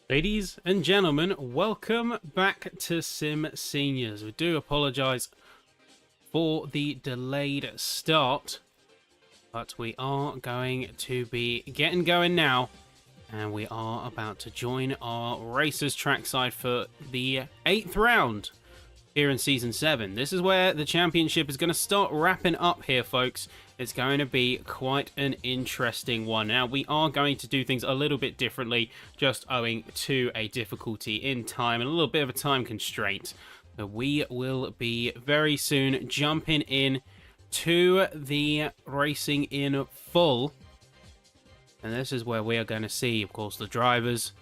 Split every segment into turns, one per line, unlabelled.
Ladies and gentlemen, welcome back to SIMseniors. We do apologise for the delayed start, but we are going to be getting going now, and we are about to join our racers trackside for the 8th round here in Season 7. This is where the championship is going to start wrapping up here, folks. It's going to be quite an interesting one. Now, we are going to do things a little bit differently, just owing to a difficulty in time and a little bit of a time constraint. So we will be very soon jumping in to the racing in full. And this is where we are going to see, of course, the drivers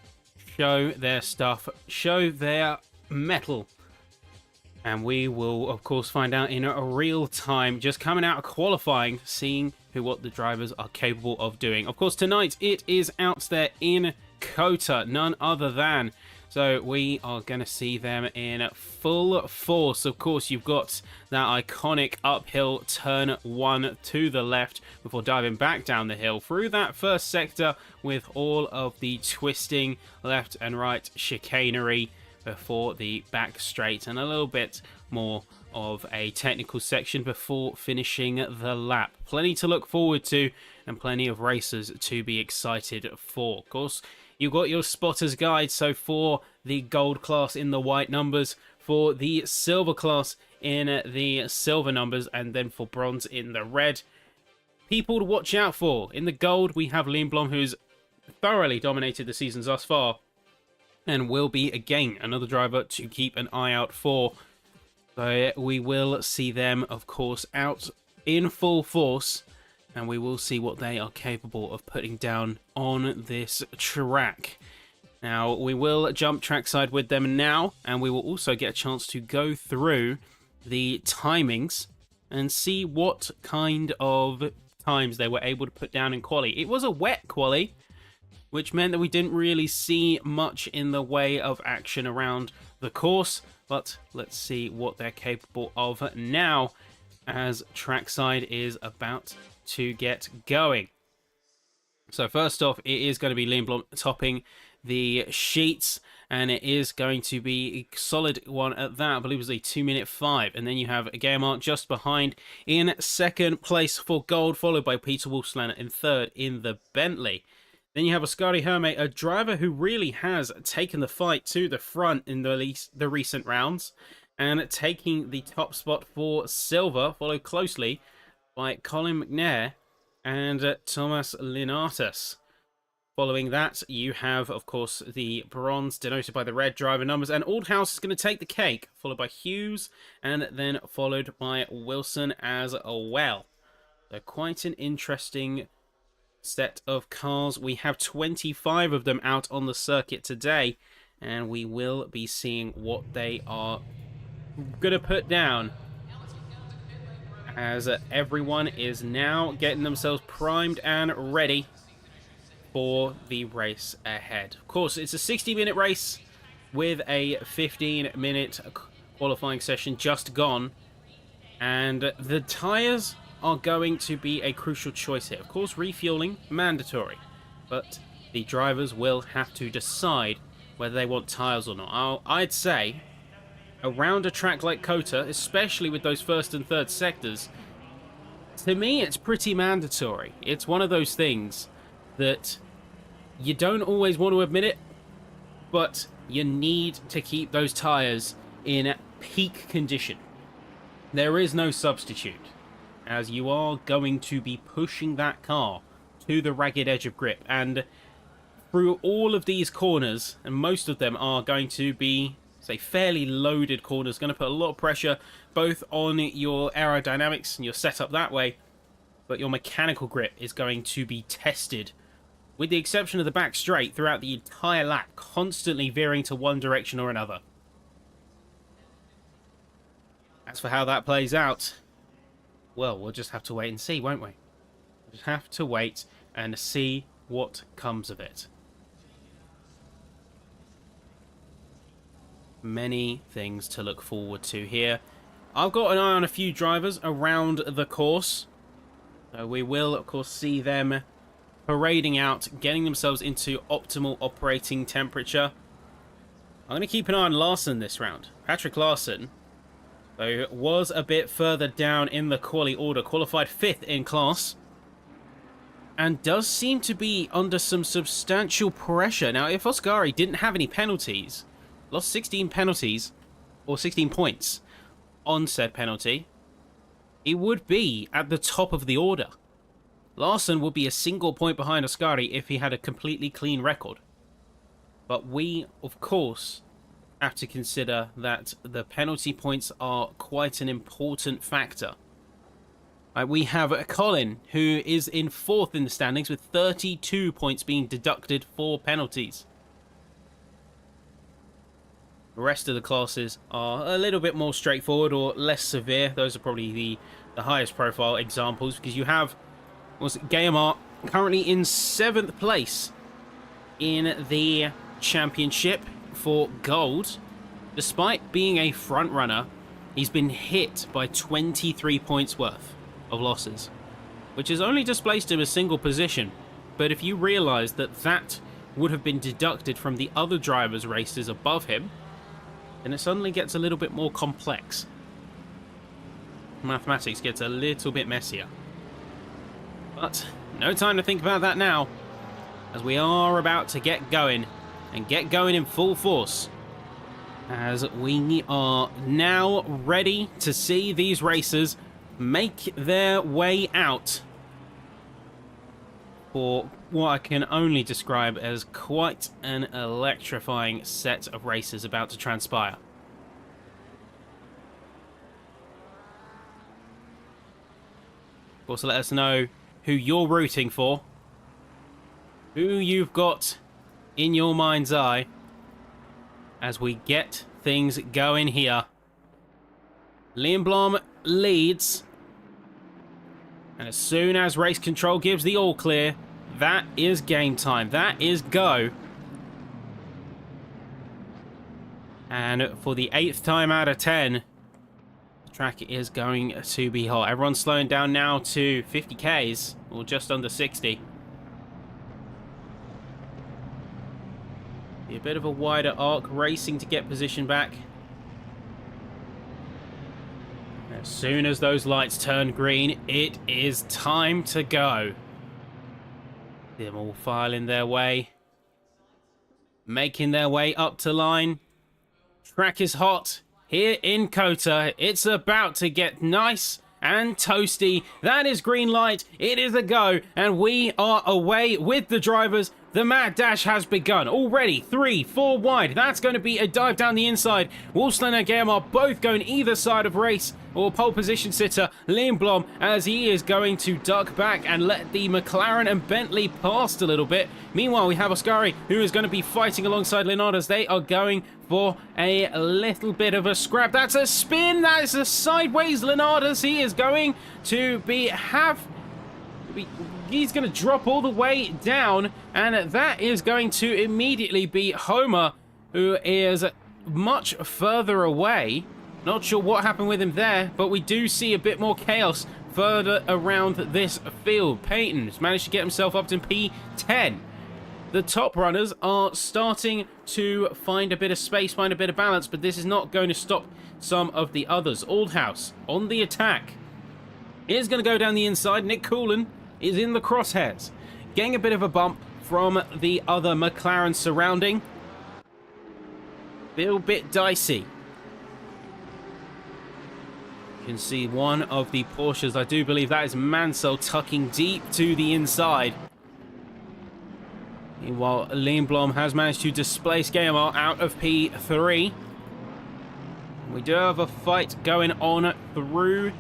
show their stuff, show their mettle. And we will, of course, find out in a real time, just coming out of qualifying, seeing what the drivers are capable of doing. Of course, tonight it is out there in COTA, none other than. So we are going to see them in full force. Of course, you've got that iconic uphill turn one to the left before diving back down the hill through that first sector with all of the twisting left and right chicanery before the back straight and a little bit more of a technical section before finishing the lap. Plenty to look forward to and plenty of racers to be excited for. Of course, you've got your spotter's guide, so for the gold class in the white numbers, for the silver class in the silver numbers, and then for bronze in the red. People to watch out for. In the gold, we have Lindblom, who's thoroughly dominated the seasons thus far, and will be, again, another driver to keep an eye out for. So we will see them, of course, out in full force, and we will see what they are capable of putting down on this track. Now, we will jump trackside with them now, and we will also get a chance to go through the timings and see what kind of times they were able to put down in quali. It was a wet quali, which meant that we didn't really see much in the way of action around the course. But let's see what they're capable of now as trackside is about to get going. So first off, it is going to be Lindblom topping the sheets, and it is going to be a solid one at that. I believe it was a 2-minute 5. And then you have Gaimart just behind in second place for gold, followed by Peter Wolfsland in third in the Bentley. Then you have Oscari Herme, a driver who really has taken the fight to the front in the recent rounds, and taking the top spot for silver, followed closely by Colin McNair and Thomas Linatus. Following that, you have, of course, the bronze denoted by the red driver numbers, and Aldhouse is going to take the cake, followed by Hughes, and then followed by Wilson as well. So quite an interesting set of cars. We have 25 of them out on the circuit today, and we will be seeing what they are going to put down as everyone is now getting themselves primed and ready for the race ahead. Of course, it's a 60-minute race with a 15-minute qualifying session just gone, and the tyres are going to be a crucial choice here. Of course, refueling mandatory, but the drivers will have to decide whether they want tyres or not. I'd say around a track like COTA, especially with those first and third sectors, to me it's pretty mandatory. It's one of those things that you don't always want to admit it, but you need to keep those tyres in peak condition. There is no substitute, as you are going to be pushing that car to the ragged edge of grip. And through all of these corners, and most of them are going to be, say, fairly loaded corners, going to put a lot of pressure both on your aerodynamics and your setup that way, but your mechanical grip is going to be tested, with the exception of the back straight, throughout the entire lap, constantly veering to one direction or another. As for how that plays out, well, we'll just have to wait and see, won't we? We'll just have to wait and see what comes of it. Many things to look forward to here. I've got an eye on a few drivers around the course. So we will, of course, see them parading out, getting themselves into optimal operating temperature. I'm going to keep an eye on Larson this round. Patrick Larson, though, was a bit further down in the quali order, qualified 5th in class, and does seem to be under some substantial pressure. Now, if Oscari didn't have any penalties, lost 16 penalties, or 16 points on said penalty, he would be at the top of the order. Larson would be a single point behind Oscari if he had a completely clean record. But we, of course, have to consider that the penalty points are quite an important factor. We have Colin, who is in 4th in the standings with 32 points being deducted for penalties. The rest of the classes are a little bit more straightforward or less severe. Those are probably the highest profile examples, because you have Gayamar currently in 7th place in the championship for gold. Despite being a front runner, he's been hit by 23 points worth of losses, which has only displaced him a single position. But if you realize that that would have been deducted from the other drivers' races above him, then it suddenly gets a little bit more complex. Mathematics gets a little bit messier. But no time to think about that now, as we are about to get going, and get going in full force, as we are now ready to see these racers make their way out for what I can only describe as quite an electrifying set of races about to transpire. Of course, let us know who you're rooting for, who you've got in your mind's eye, as we get things going here. Liam Blom leads, and as soon as race control gives the all clear, that is game time. That is go. And for the 8th time out of 10, the track is going to be hot. Everyone's slowing down now to 50 Ks, or just under 60. Be a bit of a wider arc, racing to get position back. As soon as those lights turn green, it is time to go. Them all filing their way, making their way up to line. Track is hot here in Kota. It's about to get nice and toasty. That is green light. It is a go, and we are away with the drivers. The mad dash has begun. Already 3-4 wide. That's going to be a dive down the inside. Wolfsland and Game are both going either side of race, or pole position sitter Liam Blom, as he is going to duck back and let the McLaren and Bentley past a little bit. Meanwhile, we have Oscari, who is going to be fighting alongside Leonardo as they are going for a little bit of a scrap. That's a spin. That is a sideways Leonardo. He is going to he's going to drop all the way down, and that is going to immediately be Homer, who is much further away. Not sure what happened with him there, but we do see a bit more chaos further around this field. Peyton has managed to get himself up to P10. The top runners are starting to find a bit of space, find a bit of balance, but this is not going to stop some of the others. Aldhouse on the attack. Is going to go down the inside. Nick Coolan is in the crosshairs, getting a bit of a bump from the other McLaren surrounding. A little bit dicey. You can see one of the Porsches, I do believe that is Mansell, tucking deep to the inside. Meanwhile, Liam Blom has managed to displace Gaimar out of P3. We do have a fight going on through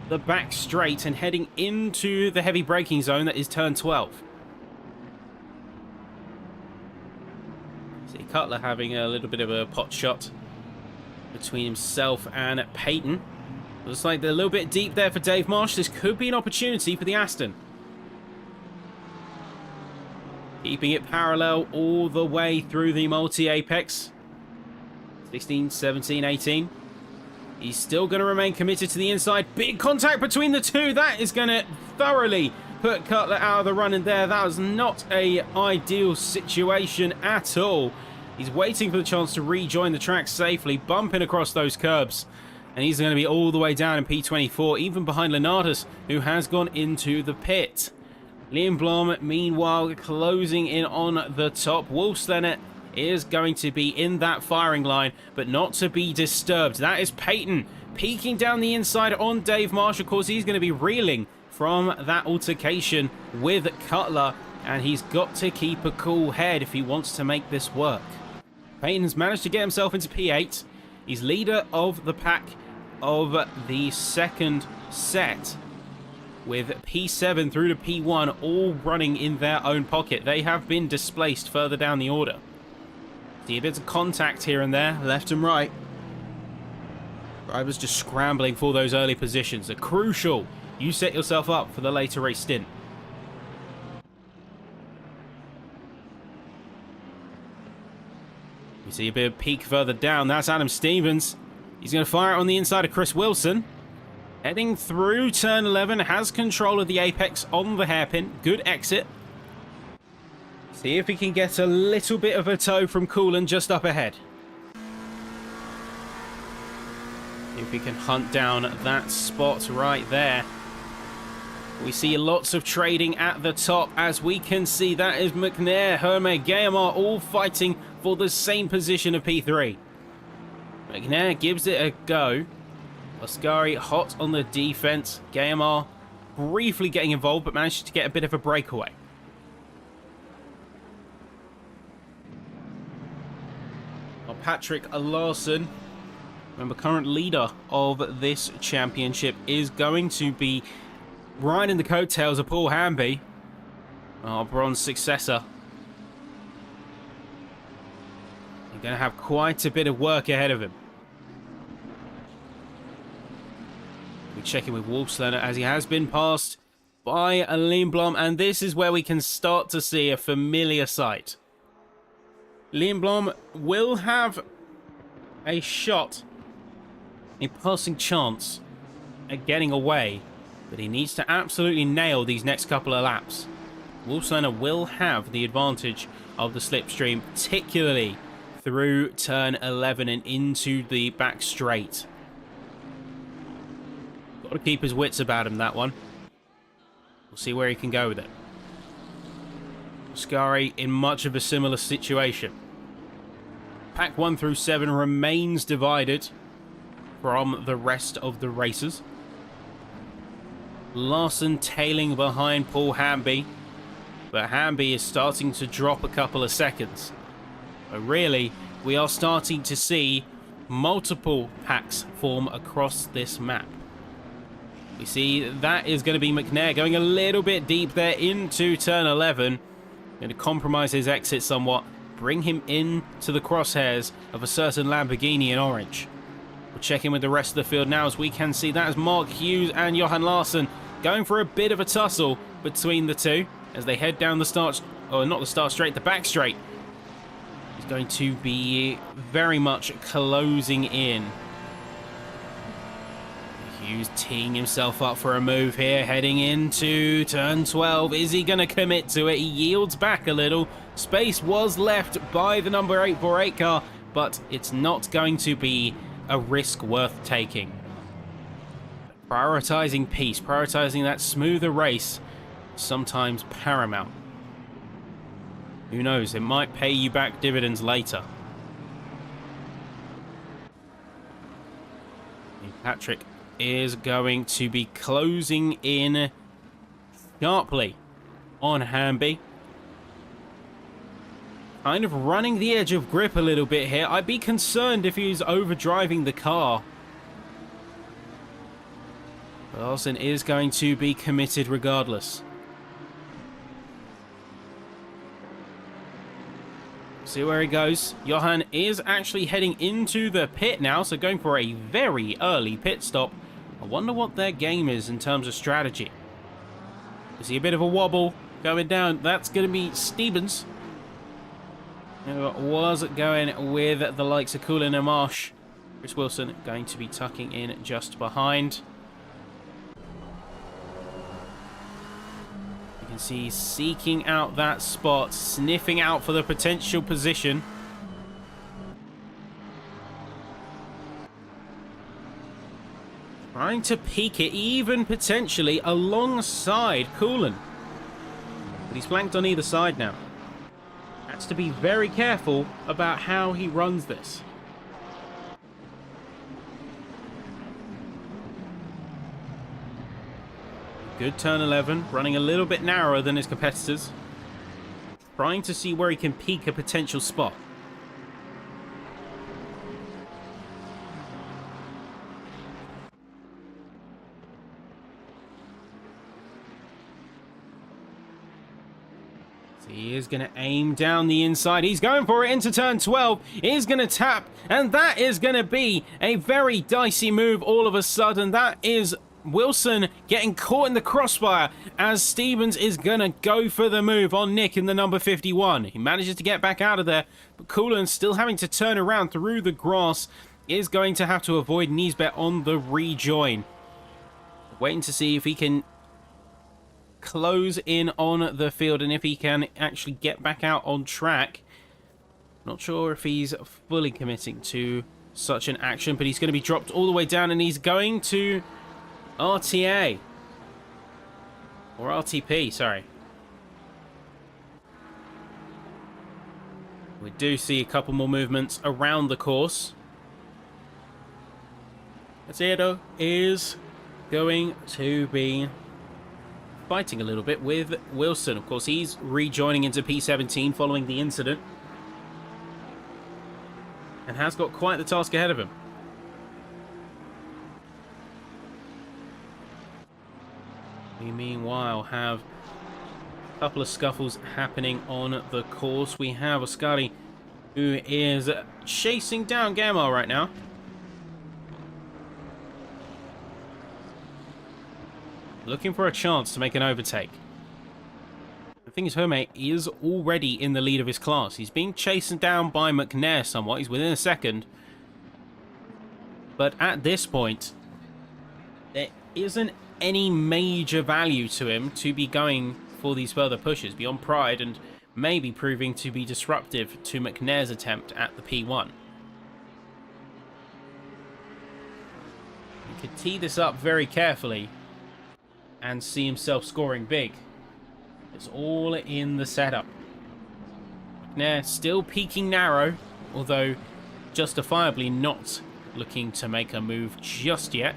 the back straight and heading into the heavy braking zone that is turn 12. See Cutler having a little bit of a pot shot between himself and Peyton. Looks like they're a little bit deep there for Dave Marsh. This could be an opportunity for the Aston. Keeping it parallel all the way through the multi-apex. 16, 17, 18. He's still going to remain committed to the inside. Big contact between the two. That is going to thoroughly put Cutler out of the running there. That was not a ideal situation at all. He's waiting for the chance to rejoin the track safely, bumping across those curbs. And he's going to be all the way down in P24, even behind Leonardus, who has gone into the pit. Liam Blom, meanwhile, closing in on the top. Wolfslener is going to be in that firing line, but not to be disturbed. That is Peyton peeking down the inside on Dave Marsh. Of course, he's going to be reeling from that altercation with Cutler, and he's got to keep a cool head if he wants to make this work. Peyton's managed to get himself into P8. He's leader of the pack of the second set, with P7 through to P1 all running in their own pocket. They have been displaced further down the order. See a bit of contact here and there, left and right. Drivers just scrambling for those early positions. They're crucial. You set yourself up for the later race stint. You see a bit of peak further down. That's Adam Stevens. He's going to fire it on the inside of Chris Wilson. Heading through turn 11. Has control of the apex on the hairpin. Good exit. See if he can get a little bit of a tow from Coolin just up ahead. If he can hunt down that spot right there. We see lots of trading at the top. As we can see, that is McNair, Herme, Guillemot all fighting for the same position of P3. McNair gives it a go. Oscari hot on the defense. Guillemot briefly getting involved, but managed to get a bit of a breakaway. Well, Patrick Larson, remember, current leader of this championship, is going to be riding the coattails of Paul Hamby, our bronze successor. You're going to have quite a bit of work ahead of him. We check in with Wolfslener as he has been passed by Lindblom, and this is where we can start to see a familiar sight. Lindblom will have a shot, a passing chance at getting away, but he needs to absolutely nail these next couple of laps. Wolfslener will have the advantage of the slipstream, particularly through turn 11 and into the back straight. Got to keep his wits about him, that one. We'll see where he can go with it. Scari in much of a similar situation. Pack 1 through 7 remains divided from the rest of the racers. Larson tailing behind Paul Hamby, but Hamby is starting to drop a couple of seconds. But really, we are starting to see multiple packs form across this map. We see that is going to be McNair going a little bit deep there into turn 11. Going to compromise his exit somewhat, bring him into the crosshairs of a certain Lamborghini in orange. We'll check in with the rest of the field now, as we can see that is Mark Hughes and Johan Larsson going for a bit of a tussle between the two as they head down the start, or not the start straight, the back straight. He's going to be very much closing in. Hughes teeing himself up for a move here, heading into turn 12. Is he going to commit to it? He yields back a little. Space was left by the number 848 car, but it's not going to be a risk worth taking. Prioritizing peace, prioritizing that smoother race, sometimes paramount. Who knows, it might pay you back dividends later. Patrick is going to be closing in sharply on Hamby. Kind of running the edge of grip a little bit here. I'd be concerned if he was overdriving the car. Larson is going to be committed regardless. See where he goes. Johan is actually heading into the pit now, so going for a very early pit stop. I wonder what their game is in terms of strategy. You see a bit of a wobble going down. That's going to be Stevens, who was going with the likes of Coolin and Marsh. Chris Wilson going to be tucking in just behind. As he's seeking out that spot, sniffing out for the potential position. Trying to peak it even potentially alongside Coolan. But he's flanked on either side now. Has to be very careful about how he runs this. Good turn 11, running a little bit narrower than his competitors. Trying to see where he can peak a potential spot. He is going to aim down the inside. He's going for it into turn 12. He's going to tap. And that is going to be a very dicey move all of a sudden. That is Wilson getting caught in the crossfire as Stevens is going to go for the move on Nick in the number 51. He manages to get back out of there. But Coolan, still having to turn around through the grass, is going to have to avoid Niesbet on the rejoin. Waiting to see if he can close in on the field and if he can actually get back out on track. Not sure if he's fully committing to such an action, but he's going to be dropped all the way down and he's going to RTA. Or RTP, sorry. We do see a couple more movements around the course. Macedo is going to be fighting a little bit with Wilson. Of course, he's rejoining into P17 following the incident. And has got quite the task ahead of him. We meanwhile have a couple of scuffles happening on the course. We have Ascari who is chasing down Gamal right now. Looking for a chance to make an overtake. The thing is, Hermé is already in the lead of his class. He's being chased down by McNair somewhat. He's within a second. But at this point, there isn't any major value to him to be going for these further pushes beyond pride and maybe proving to be disruptive to McNair's attempt at the P1. He could tee this up very carefully and see himself scoring big. It's all in the setup. McNair still peaking narrow, although justifiably not looking to make a move just yet.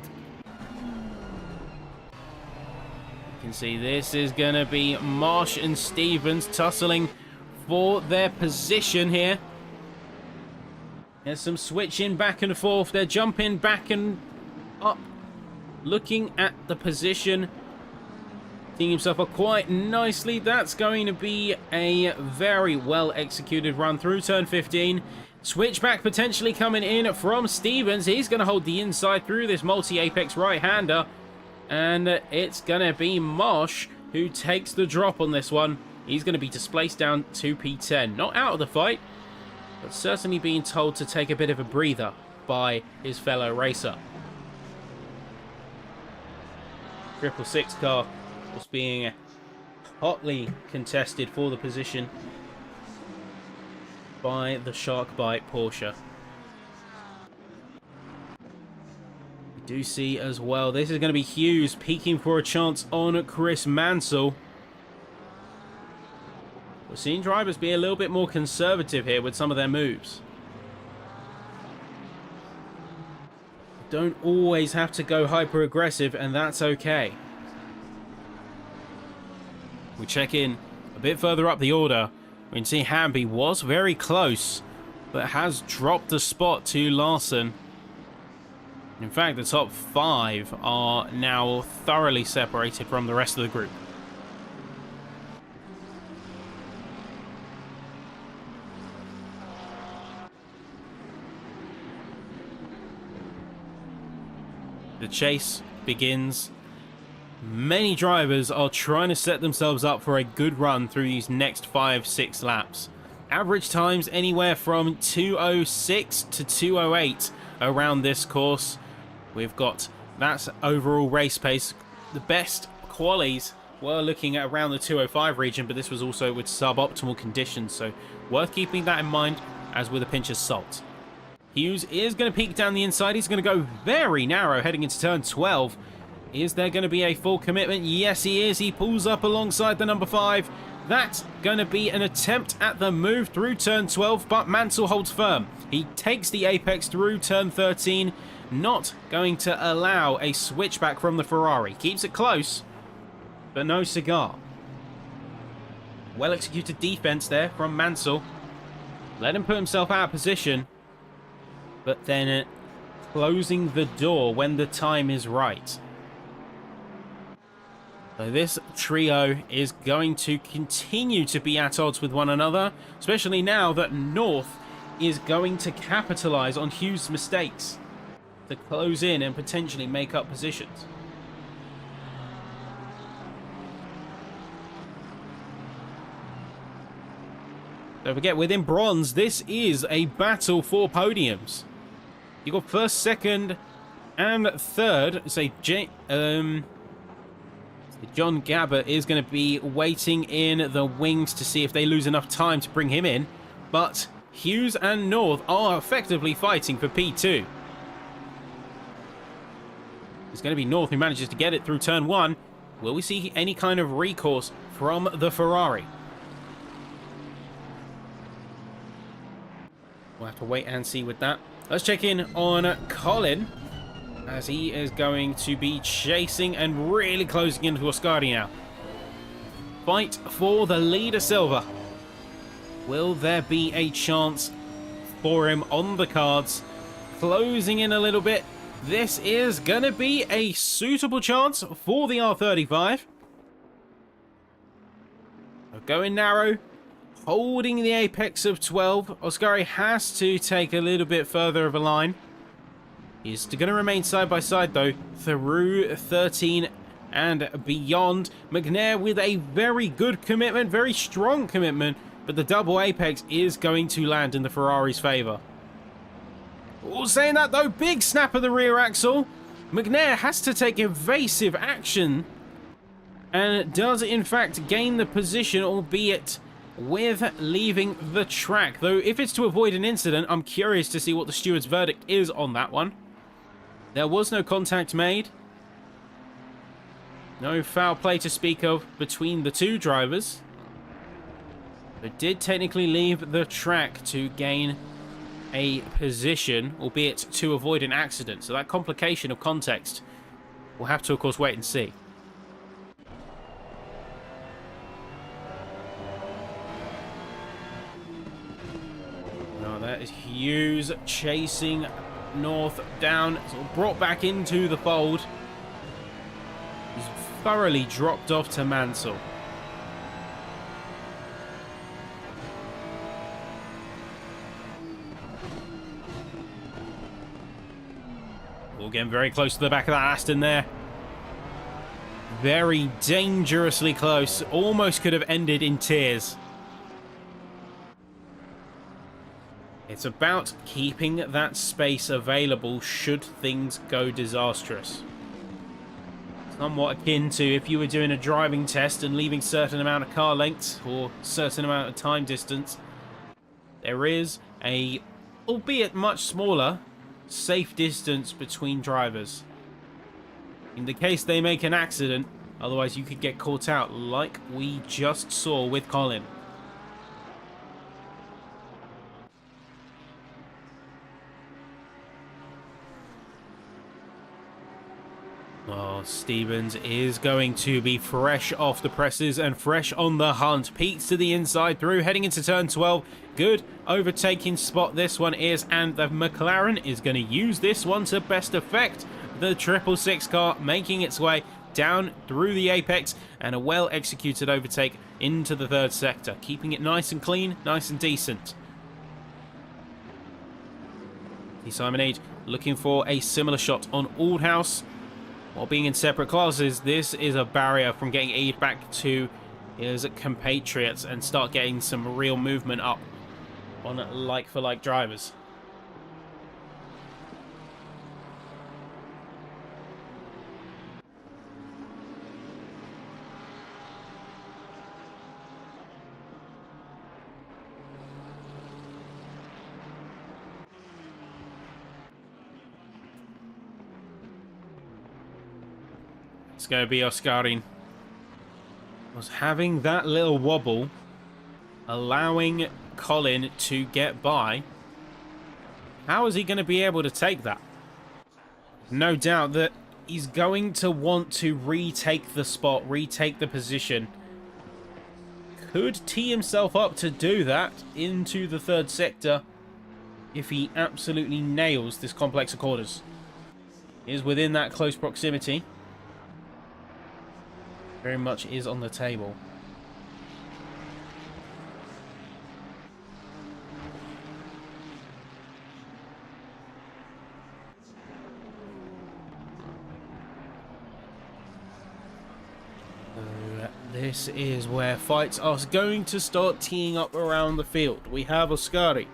You can see this is going to be Marsh and Stevens tussling for their position here. There's some switching back and forth. They're jumping back and up, looking at the position. Teeing himself up quite nicely. That's going to be a very well executed run through turn 15. Switchback potentially coming in from Stevens. He's going to hold the inside through this multi-apex right-hander. And it's going to be Marsh who takes the drop on this one. He's going to be displaced down to P10. Not out of the fight, but certainly being told to take a bit of a breather by his fellow racer. 666 car was being hotly contested for the position by the Shark Bite Porsche. We do see as well, this is going to be Hughes peeking for a chance on Chris Mansell. We're seeing drivers be a little bit more conservative here with some of their moves. Don't always have to go hyper aggressive, and that's okay. We check in a bit further up the order. We can see Hamby was very close, but has dropped the spot to Larson. In fact, the top 5 are now thoroughly separated from the rest of the group. The chase begins. Many drivers are trying to set themselves up for a good run through these next 5-6 laps. Average times anywhere from 2:06 to 2:08 around this course. We've got that's overall race pace. The best qualies were looking at around the 205 region, but this was also with suboptimal conditions, so worth keeping that in mind as with a pinch of salt. Hughes is going to peek down the inside. He's going to go very narrow heading into turn 12. Is there going to be a full commitment? Yes, he is. He pulls up alongside the number 5. That's going to be an attempt at the move through turn 12, but Mansell holds firm. He takes the apex through turn 13, not going to allow a switchback from the Ferrari. Keeps it close, but no cigar. Well executed defense there from Mansell. Let him put himself out of position, but then closing the door when the time is right. So this trio is going to continue to be at odds with one another, especially now that North is going to capitalize on Hughes' mistakes to close in and potentially make up positions. Don't forget, within bronze, this is a battle for podiums. You got first, second, and third. Say, John Gabber is going to be waiting in the wings to see if they lose enough time to bring him in. But Hughes and North are effectively fighting for P2. It's going to be North who manages to get it through turn 1. Will we see any kind of recourse from the Ferrari? We'll have to wait and see with that. Let's check in on Colin, as he is going to be chasing and really closing into Oscardi now. Fight for the leader silver. Will there be a chance for him on the cards? Closing in a little bit. This is going to be a suitable chance for the R35. Going narrow. Holding the apex of 12. Oscari has to take a little bit further of a line. He's going to remain side by side though through 13 and beyond. McNair with a very good commitment, very strong commitment, but the double apex is going to land in the Ferrari's favour. Oh, saying that though, big snap of the rear axle. McNair has to take evasive action and does in fact gain the position, albeit with leaving the track. Though if it's to avoid an incident, I'm curious to see what the steward's verdict is on that one. There was no contact made. No foul play to speak of between the two drivers. But did technically leave the track to gain a position, albeit to avoid an accident. So that complication of context, we'll have to of course wait and see. That is Hughes chasing North down, sort of brought back into the fold. He's thoroughly dropped off to Mansell. We're getting very close to the back of that Aston there. Very dangerously close. Almost could have ended in tears. It's about keeping that space available should things go disastrous. Somewhat akin to if you were doing a driving test and leaving certain amount of car lengths or certain amount of time distance. There is a, albeit much smaller, safe distance between drivers. In the case they make an accident, otherwise you could get caught out like we just saw with Colin. Oh, Stevens is going to be fresh off the presses and fresh on the hunt. Peaks to the inside through, heading into turn 12. Good overtaking spot this one is, and the McLaren is going to use this one to best effect. The 666 car making its way down through the apex, and a well-executed overtake into the third sector, keeping it nice and clean, nice and decent. Simon Age looking for a similar shot on Aldhouse. While being in separate classes, this is a barrier from getting Ade back to his compatriots and start getting some real movement up on like-for-like drivers. It's going to be Oscarin. Was having that little wobble, allowing Colin to get by. How is he going to be able to take that? No doubt that he's going to want to retake the spot, retake the position. Could tee himself up to do that into the third sector if he absolutely nails this complex of corners. He is within that close proximity. Very much is on the table. This is where fights are going to start teeing up around the field. We have Oscari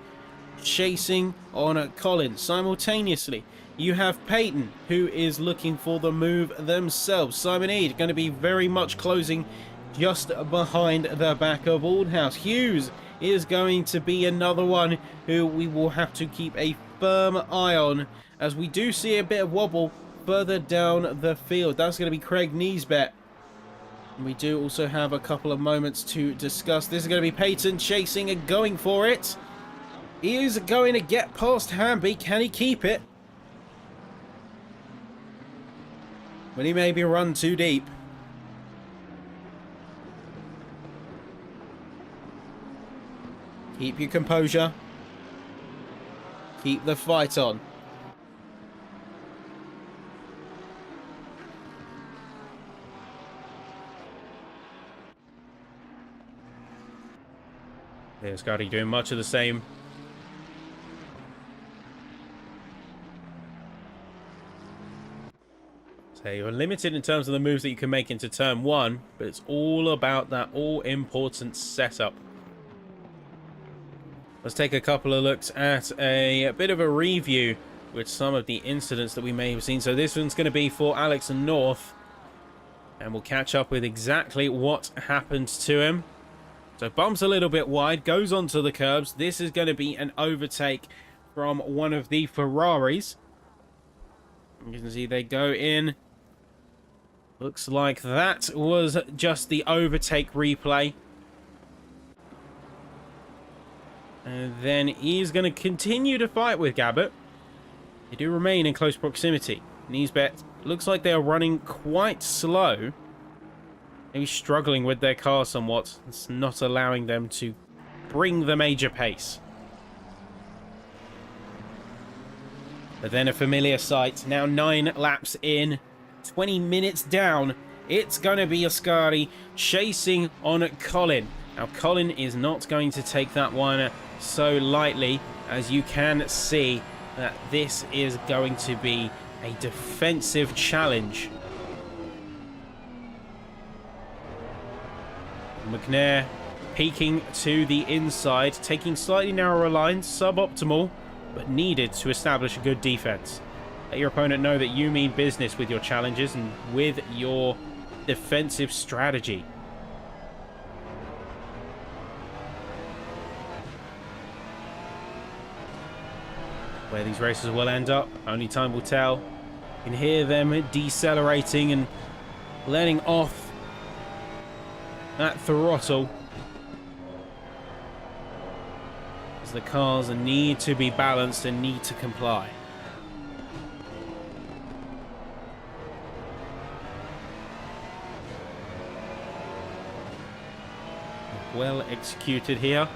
chasing on Colin. Simultaneously, you have Peyton, who is looking for the move themselves. Simon Eade going to be very much closing just behind the back of Aldhouse. Hughes is going to be another one who we will have to keep a firm eye on, as we do see a bit of wobble further down the field. That's going to be Craig Neesbet. We do also have a couple of moments to discuss. This is going to be Peyton chasing and going for it. He is going to get past Hamby. Can he keep it? Will he maybe run too deep? Keep your composure. Keep the fight on. There's Scotty doing much of the same. So you're limited in terms of the moves that you can make into turn one, but it's all about that all-important setup. Let's take a couple of looks at a bit of a review with some of the incidents that we may have seen. So this one's going to be for Alex and North, and we'll catch up with exactly what happened to him. So bumps a little bit wide, goes onto the curbs. This is going to be an overtake from one of the Ferraris. You can see they go in. Looks like that was just the overtake replay. And then he's going to continue to fight with Gabbett. They do remain in close proximity. Neesbet looks like they are running quite slow. Maybe struggling with their car somewhat. It's not allowing them to bring the major pace. But then a familiar sight. Now 9 laps in. 20 minutes down. It's going to be Oscari chasing on Colin. Now Colin is not going to take that one so lightly. As you can see, that this is going to be a defensive challenge. McNair peeking to the inside, taking slightly narrower lines, suboptimal, but needed to establish a good defense. Let your opponent know that you mean business with your challenges and with your defensive strategy. Where these races will end up, only time will tell. You can hear them decelerating and letting off that throttle, as the cars need to be balanced and need to comply. Well executed here.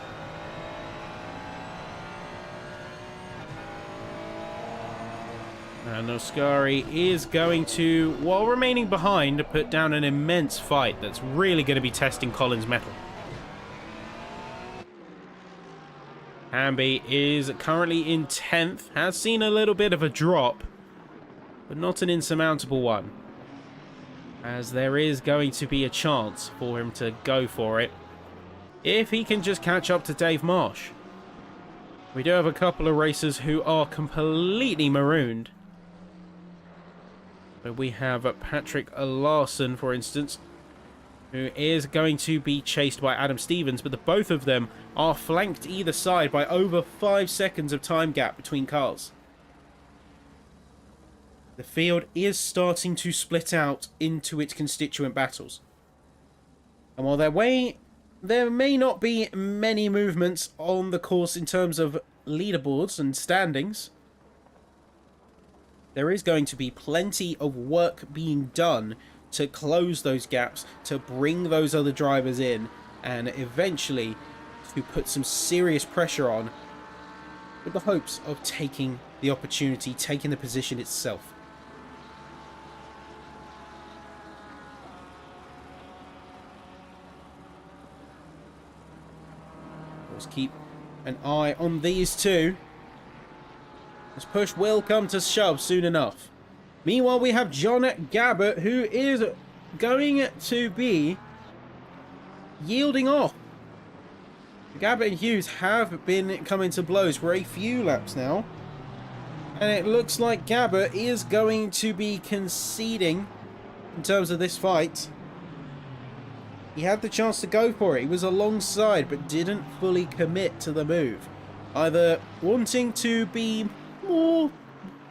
And Oscari is going to, while remaining behind, put down an immense fight that's really going to be testing Colin's mettle. Hamby is currently in 10th, has seen a little bit of a drop, but not an insurmountable one, as there is going to be a chance for him to go for it if he can just catch up to Dave Marsh. We do have a couple of racers who are completely marooned. But we have Patrick Larson, for instance, who is going to be chased by Adam Stevens, but the both of them are flanked either side by over 5 seconds of time gap between cars. The field is starting to split out into its constituent battles. And while there may not be many movements on the course in terms of leaderboards and standings, there is going to be plenty of work being done to close those gaps, to bring those other drivers in, and eventually to put some serious pressure on with the hopes of taking the opportunity, taking the position itself. Let's keep an eye on these two. This push will come to shove soon enough. Meanwhile, we have John Gabbert, who is going to be yielding off. Gabbert and Hughes have been coming to blows for a few laps now. And it looks like Gabbert is going to be conceding in terms of this fight. He had the chance to go for it. He was alongside, but didn't fully commit to the move. Either wanting to be more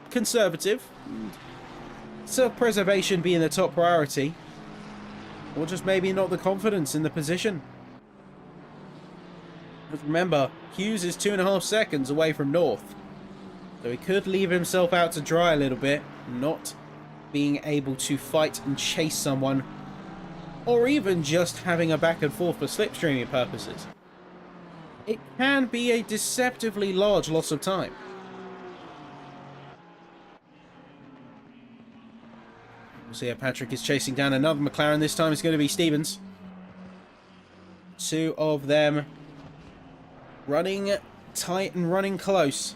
conservative, self-preservation being the top priority, or just maybe not the confidence in the position. But remember, Hughes is 2.5 seconds away from North, so he could leave himself out to dry a little bit, not being able to fight and chase someone, or even just having a back and forth for slipstreaming purposes. It can be a deceptively large loss of time. We'll see how Patrick is chasing down another McLaren. This time it's going to be Stevens. Two of them running tight and running close.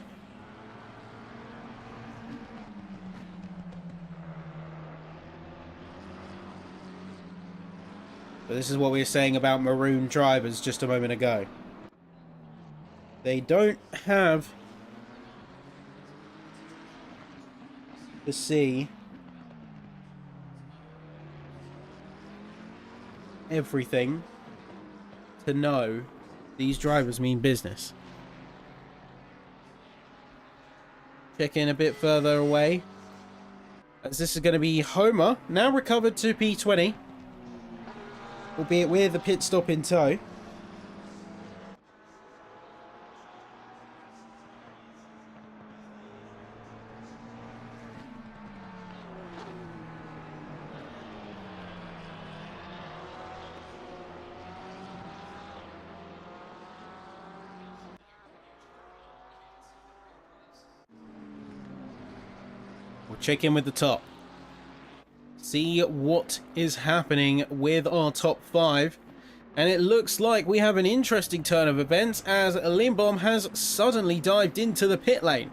But this is what we were saying about maroon drivers just a moment ago. They don't have to see everything to know these drivers mean business. Check in a bit further away, as this is going to be Homer, now recovered to P20, albeit with the pit stop in tow. We'll check in with the top. See what is happening with our top 5. And it looks like we have an interesting turn of events as Lindblom has suddenly dived into the pit lane.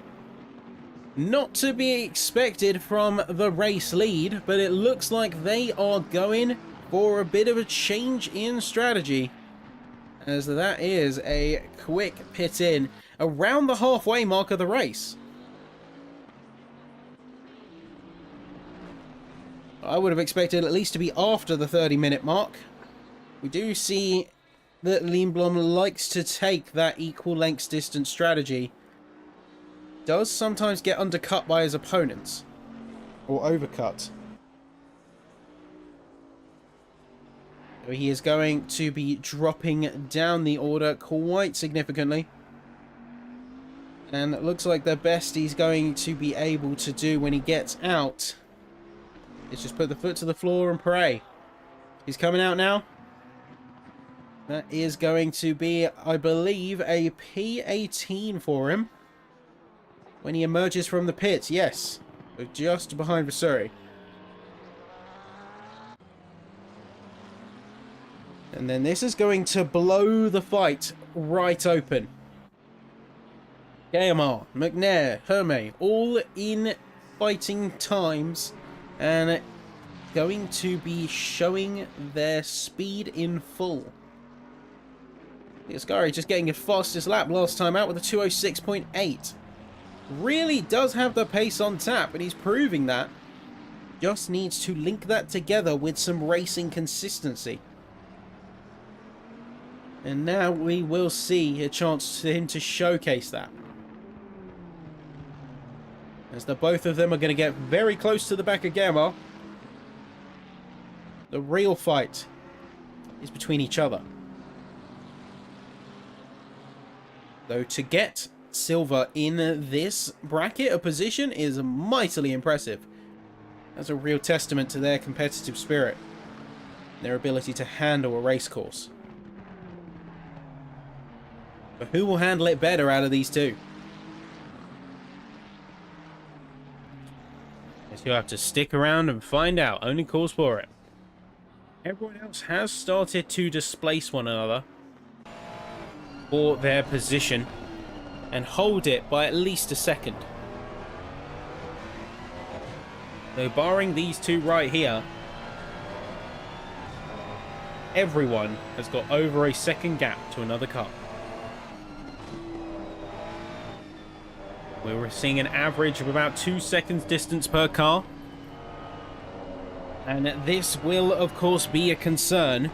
Not to be expected from the race lead, but it looks like they are going for a bit of a change in strategy, as that is a quick pit in around the halfway mark of the race. I would have expected at least to be after the 30-minute mark. We do see that Lindblom likes to take that equal lengths distance strategy. Does sometimes get undercut by his opponents, or overcut. So he is going to be dropping down the order quite significantly. And it looks like the best he's going to be able to do when he gets out is just put the foot to the floor and pray. He's coming out now. That is going to be, I believe, a P18 for him when he emerges from the pit. Yes, just behind Vasuri. And then this is going to blow the fight right open. KMR, McNair, Hermé, all in fighting times, and going to be showing their speed in full. Ascari just getting his fastest lap last time out with a 206.8. Really does have the pace on tap, and he's proving that. Just needs to link that together with some racing consistency. And now we will see a chance for him to showcase that. as the both of them are going to get very close to the back of Gamma. The real fight is between each other. Though to get silver in this bracket of position is mightily impressive. That's a real testament to their competitive spirit, their ability to handle a race course. But who will handle it better out of these two? Guess you'll have to stick around and find out. Only calls for it. Everyone else has started to displace one another for their position and hold it by at least a second. So barring these two right here, everyone has got over a second gap to another car. We were seeing an average of about 2 seconds distance per car. And this will, of course, be a concern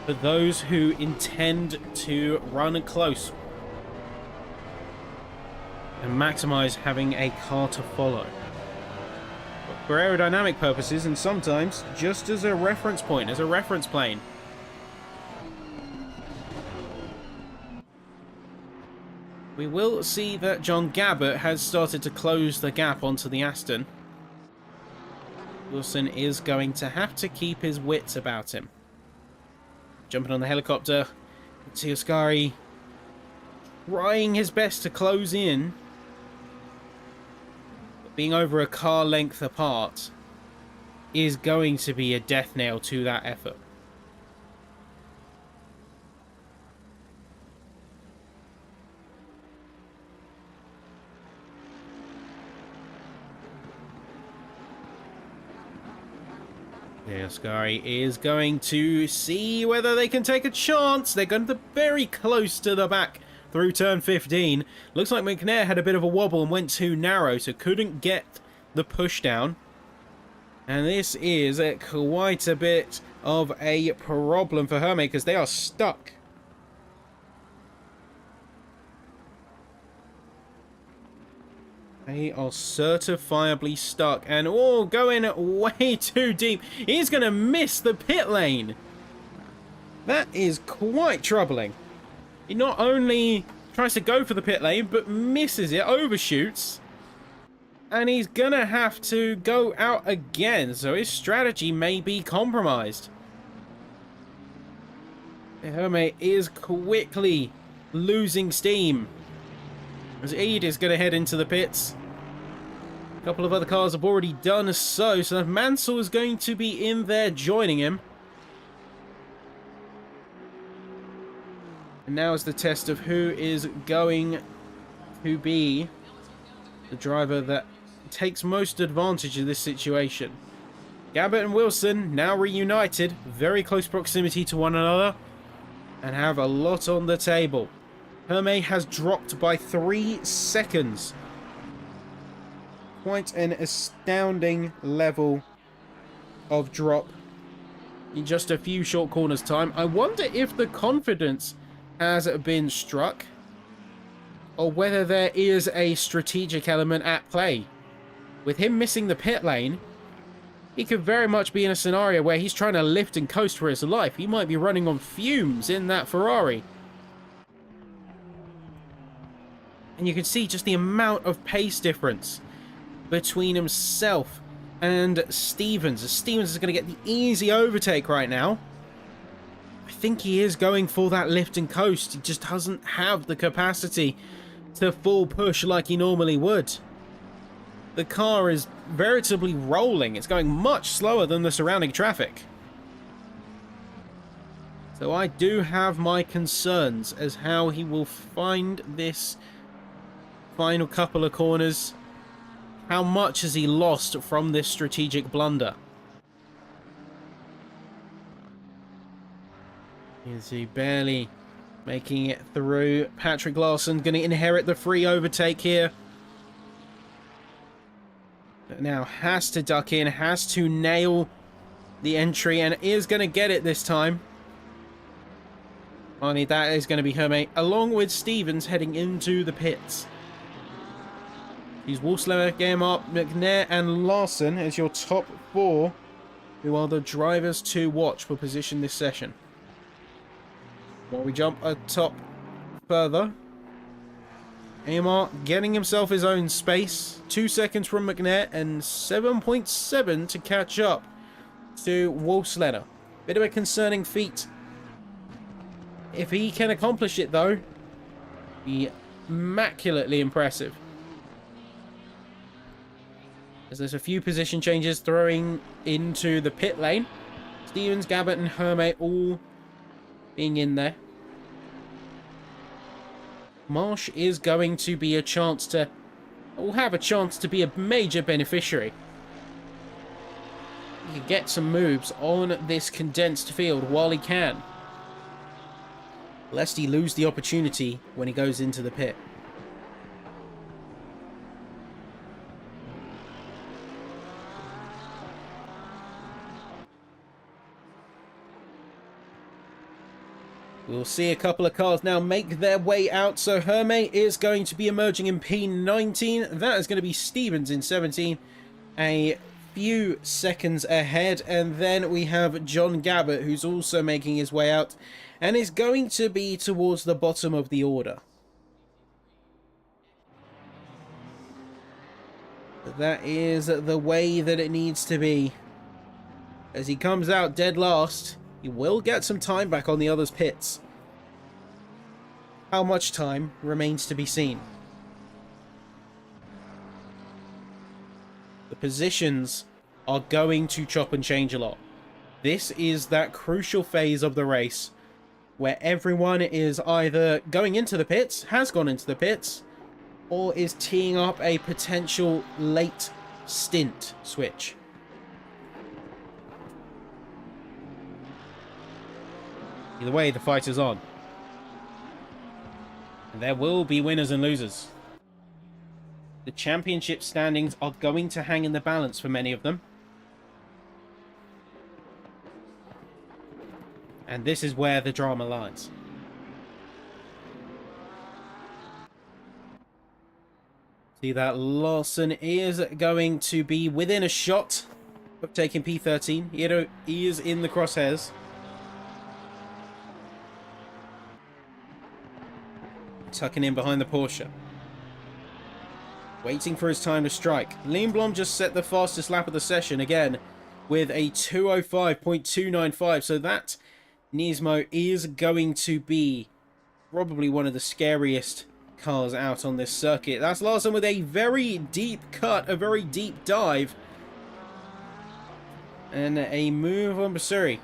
for those who intend to run close and maximize having a car to follow. But for aerodynamic purposes, and sometimes just as a reference point, as a reference plane. We will see that John Gabbert has started to close the gap onto the Aston. Wilson is going to have to keep his wits about him. Jumping on the helicopter, Ascari trying his best to close in. But being over a car length apart is going to be a death nail to that effort. Ascari is going to see whether they can take a chance. They're going to be very close to the back through turn 15. Looks like McNair had a bit of a wobble and went too narrow, so couldn't get the push down. And this is quite a bit of a problem for Hermé because they are stuck. They are certifiably stuck. And, oh, going way too deep. He's going to miss the pit lane. That is quite troubling. He not only tries to go for the pit lane, but misses it, overshoots. And he's going to have to go out again. So his strategy may be compromised. Hermé is quickly losing steam, as Eid is going to head into the pits. A couple of other cars have already done so. So Mansell is going to be in there joining him. And now is the test of who is going to be the driver that takes most advantage of this situation. Gabbert and Wilson now reunited, very close proximity to one another, and have a lot on the table. Hermé has dropped by 3 seconds. Quite an astounding level of drop in just a few short corners time. I wonder if the confidence has been struck, or whether there is a strategic element at play. With him missing the pit lane, he could very much be in a scenario where he's trying to lift and coast for his life. He might be running on fumes in that Ferrari. And you can see just the amount of pace difference between himself and Stevens. As Stevens is going to get the easy overtake right now. I think he is going for that lift and coast. He just doesn't have the capacity to full push like he normally would. The car is veritably rolling. It's going much slower than the surrounding traffic. So I do have my concerns as how he will find this final couple of corners. How much has he lost from this strategic blunder? Is he barely making it through? Patrick Larson going to inherit the free overtake here. But now has to duck in, has to nail the entry, and is going to get it this time. Finally, that is going to be Hermé, along with Stevens heading into the pits. Use Wolfslemer, Gaimart, McNair, and Larson as your top 4, who are the drivers to watch for position this session. While we jump a top further, Gaimart getting himself his own space, 2 seconds from McNair, and 7.7 to catch up to Wolfslemer. Bit of a concerning feat. If he can accomplish it, though, be immaculately impressive. As there's a few position changes throwing into the pit lane. Stevens, Gabbett, and Hermé all being in there. Marsh is going to be a chance to... will have a chance to be a major beneficiary. He can get some moves on this condensed field while he can, lest he lose the opportunity when he goes into the pit. We'll see a couple of cars now make their way out. So Hermé is going to be emerging in P19. That is going to be Stevens in 17. A few seconds ahead. And then we have John Gabbett, who's also making his way out. And is going to be towards the bottom of the order. But that is the way that it needs to be. As he comes out dead last, he will get some time back on the others' pits. How much time remains to be seen. The positions are going to chop and change a lot. This is that crucial phase of the race where everyone is either going into the pits, has gone into the pits, or is teeing up a potential late stint switch. Either way, the fight is on. And there will be winners and losers. The championship standings are going to hang in the balance for many of them. And this is where the drama lies. See that Larson is going to be within a shot of taking P13. He is in the crosshairs. Tucking in behind the Porsche. Waiting for his time to strike. Lindblom just set the fastest lap of the session again with a 2:05.295. So that Nismo is going to be probably one of the scariest cars out on this circuit. That's Larson with a very deep cut, a very deep dive. And a move on Basuri.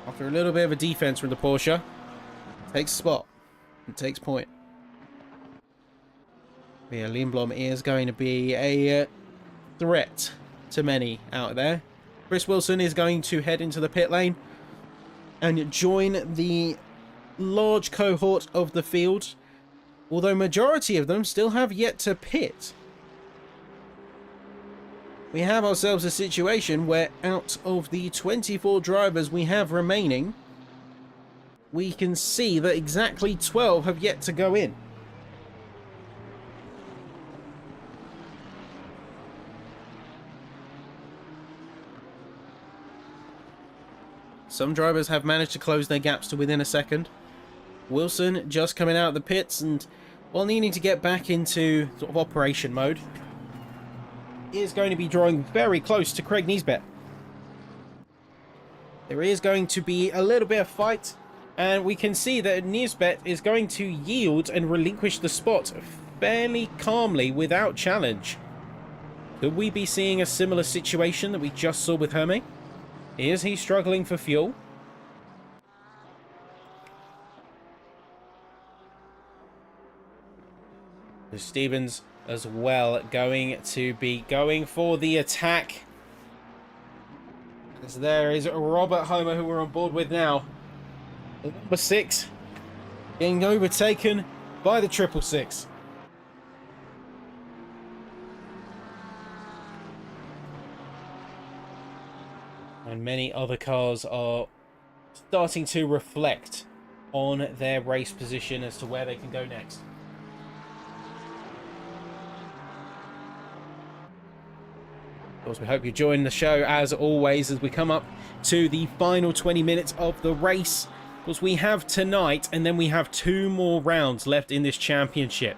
After a little bit of a defense from the Porsche. Takes spot and takes point. Yeah, Lindblom is going to be a threat to many out there. Chris Wilson is going to head into the pit lane and join the large cohort of the field, although majority of them still have yet to pit. We have ourselves a situation where out of the 24 drivers we have remaining, we can see that exactly 12 have yet to go in. Some drivers have managed to close their gaps to within a second. Wilson just coming out of the pits and, while needing to get back into sort of operation mode, is going to be drawing very close to Craig Nisbet. There is going to be a little bit of fight. And we can see that Nisbet is going to yield and relinquish the spot fairly calmly without challenge. Could we be seeing a similar situation that we just saw with Hermé? Is he struggling for fuel? Stevens as well going to be going for the attack. As there is Robert Homer, who we're on board with now. Number 6 getting overtaken by the 666. And many other cars are starting to reflect on their race position as to where they can go next. Of course, we hope you're enjoying the show as always as we come up to the final 20 minutes of the race. Of course, we have tonight and then we have 2 more rounds left in this championship.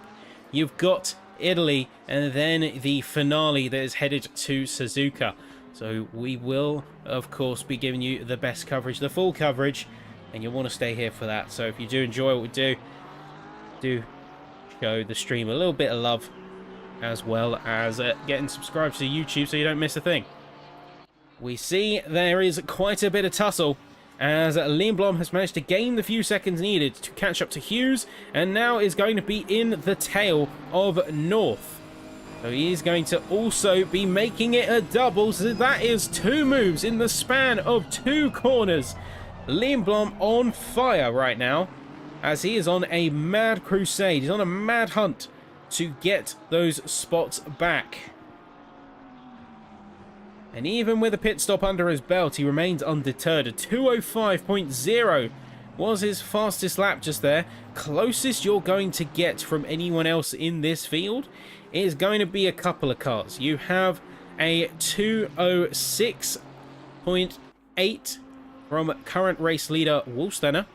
You've got Italy and then the finale that is headed to Suzuka. So we will, of course, be giving you the best coverage, the full coverage, and you'll want to stay here for that. So if you do enjoy what we do show the stream a little bit of love, as well as getting subscribed to YouTube so you don't miss a thing. We see there is quite a bit of tussle as Liam Blom has managed to gain the few seconds needed to catch up to Hughes, and now is going to be in the tail of North. So he is going to also be making it a double, so that is 2 moves in the span of 2 corners. Liam Blom on fire right now as he is on a mad crusade. He's on a mad hunt to get those spots back. And even with a pit stop under his belt, he remains undeterred. A 2:05.0 was his fastest lap just there. Closest you're going to get from anyone else in this field is going to be a couple of cars. You have a 2:06.8 from current race leader Wolfsteiner.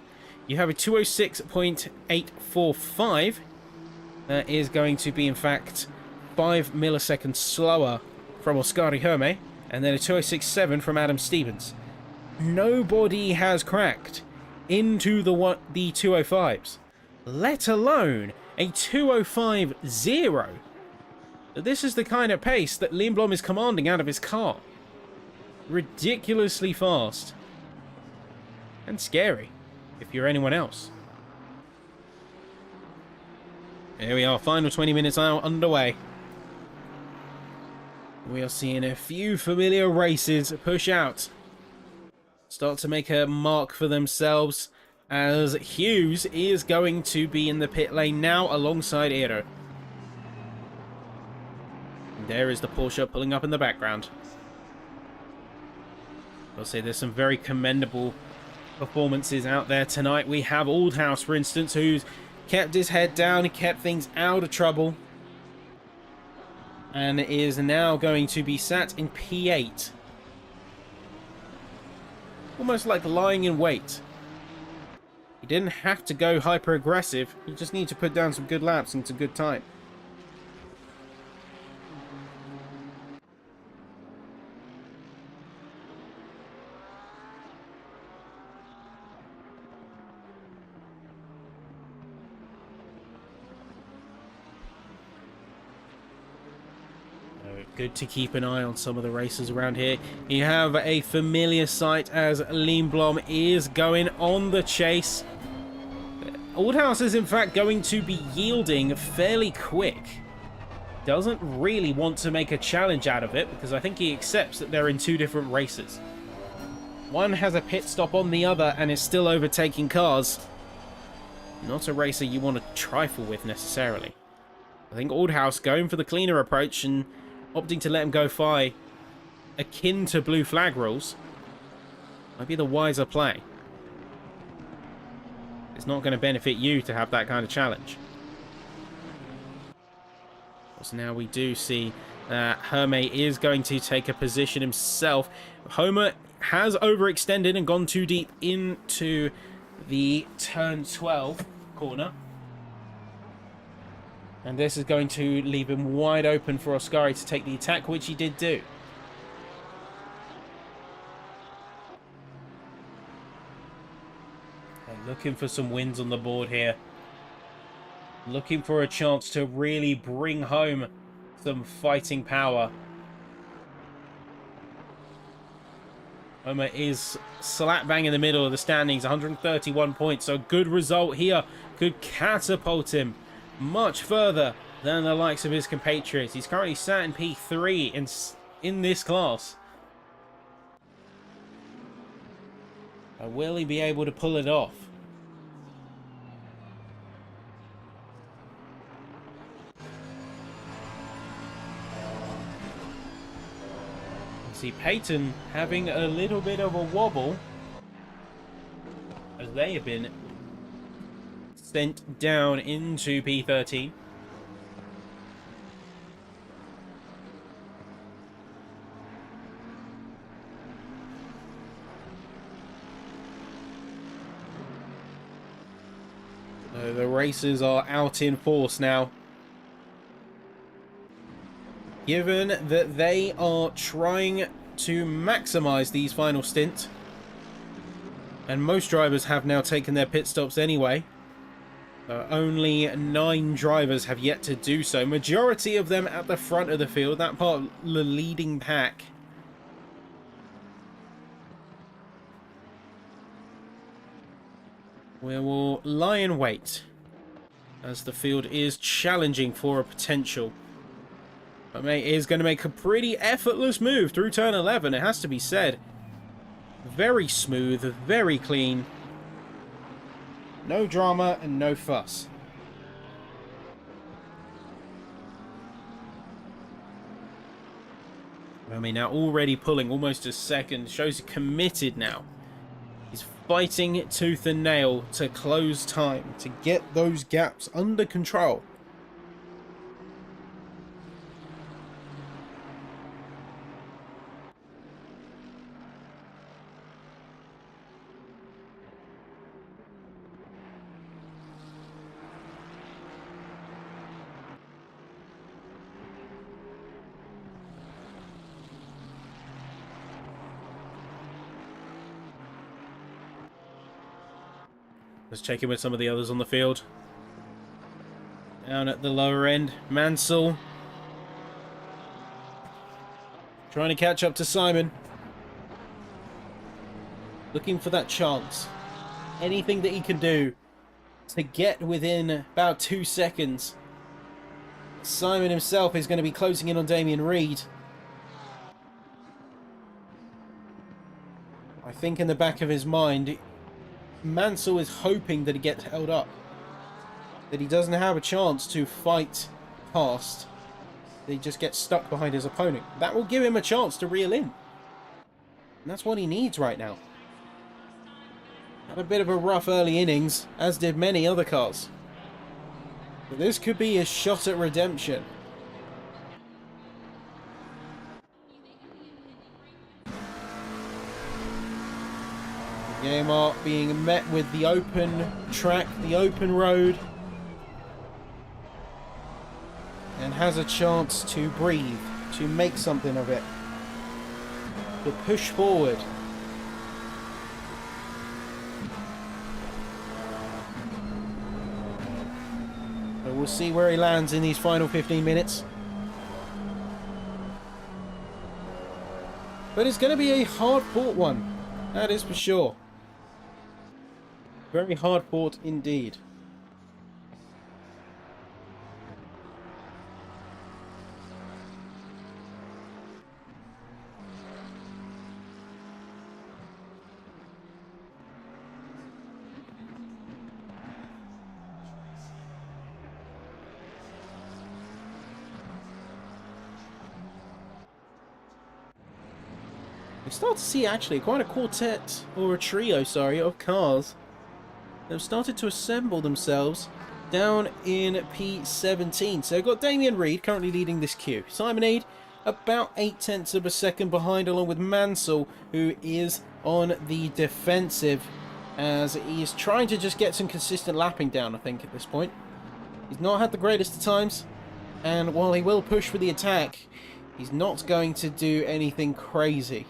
You have a 2:06.845. That is going to be, in fact, 5 milliseconds slower from Oscari Herme, and then a 2:06.7 from Adam Stevens. Nobody has cracked into the 2:05s, let alone a 2:05.0. This is the kind of pace that Liam Blom is commanding out of his car. Ridiculously fast. And scary, if you're anyone else. Here we are, final 20 minutes now underway. We are seeing a few familiar races push out. Start to make a mark for themselves as Hughes is going to be in the pit lane now alongside Ero. And there is the Porsche pulling up in the background. I'll say there's some very commendable performances out there tonight. We have Aldhouse, for instance, who's kept his head down, he kept things out of trouble, and is now going to be sat in P8. Almost like lying in wait. He didn't have to go hyper aggressive, he just needed to put down some good laps and some good time. Good to keep an eye on some of the racers around here. You have a familiar sight as Liam Blom is going on the chase. Aldhouse is in fact going to be yielding fairly quick. Doesn't really want to make a challenge out of it because I think he accepts that they're in 2 different races. One has a pit stop on the other and is still overtaking cars. Not a racer you want to trifle with necessarily. I think Aldhouse going for the cleaner approach and opting to let him go fly akin to blue flag rules might be the wiser play. It's not going to benefit you to have that kind of challenge. So now we do see that Herme is going to take a position himself. Homer has overextended and gone too deep into the turn 12 corner. And this is going to leave him wide open for Oscari to take the attack, which he did do. And looking for some wins on the board here. Looking for a chance to really bring home some fighting power. Homer is slap bang in the middle of the standings, 131 points. So good result here could catapult him much further than the likes of his compatriots. He's currently sat in P3 in this class. Will he be able to pull it off? See Peyton having a little bit of a wobble as they have been sent down into P13. So the racers are out in force now. Given that they are trying to maximize these final stints, and most drivers have now taken their pit stops anyway. Only 9 drivers have yet to do so. Majority of them at the front of the field, that part of the leading pack. We will lie in wait as the field is challenging for a potential. But mate is going to make a pretty effortless move through turn 11, it has to be said. Very smooth, very clean. No drama and no fuss. I mean, now already pulling almost a second. Shows he's committed now. He's fighting tooth and nail to close time, to get those gaps under control. Let's check in with some of the others on the field. Down at the lower end, Mansell trying to catch up to Simon. Looking for that chance. Anything that he can do to get within about 2 seconds. Simon himself is going to be closing in on Damien Reed. I think in the back of his mind, Mansell is hoping that he gets held up. That he doesn't have a chance to fight past. That he just gets stuck behind his opponent. That will give him a chance to reel in. And that's what he needs right now. Had a bit of a rough early innings, as did many other cars. But this could be a shot at redemption. Game art being met with the open track, the open road, and has a chance to breathe, to make something of it, to push forward. So we'll see where he lands in these final 15 minutes. But it's going to be a hard-fought one, that is for sure. Very hard fought indeed. We start to see actually quite a quartet, or a trio, sorry, of cars. They've started to assemble themselves down in P17. So we've got Damien Reed currently leading this queue. Simon Aid about 0.8 of a second behind, along with Mansell, who is on the defensive as he's trying to just get some consistent lapping down, I think, at this point. He's not had the greatest of times, and while he will push for the attack, he's not going to do anything crazy.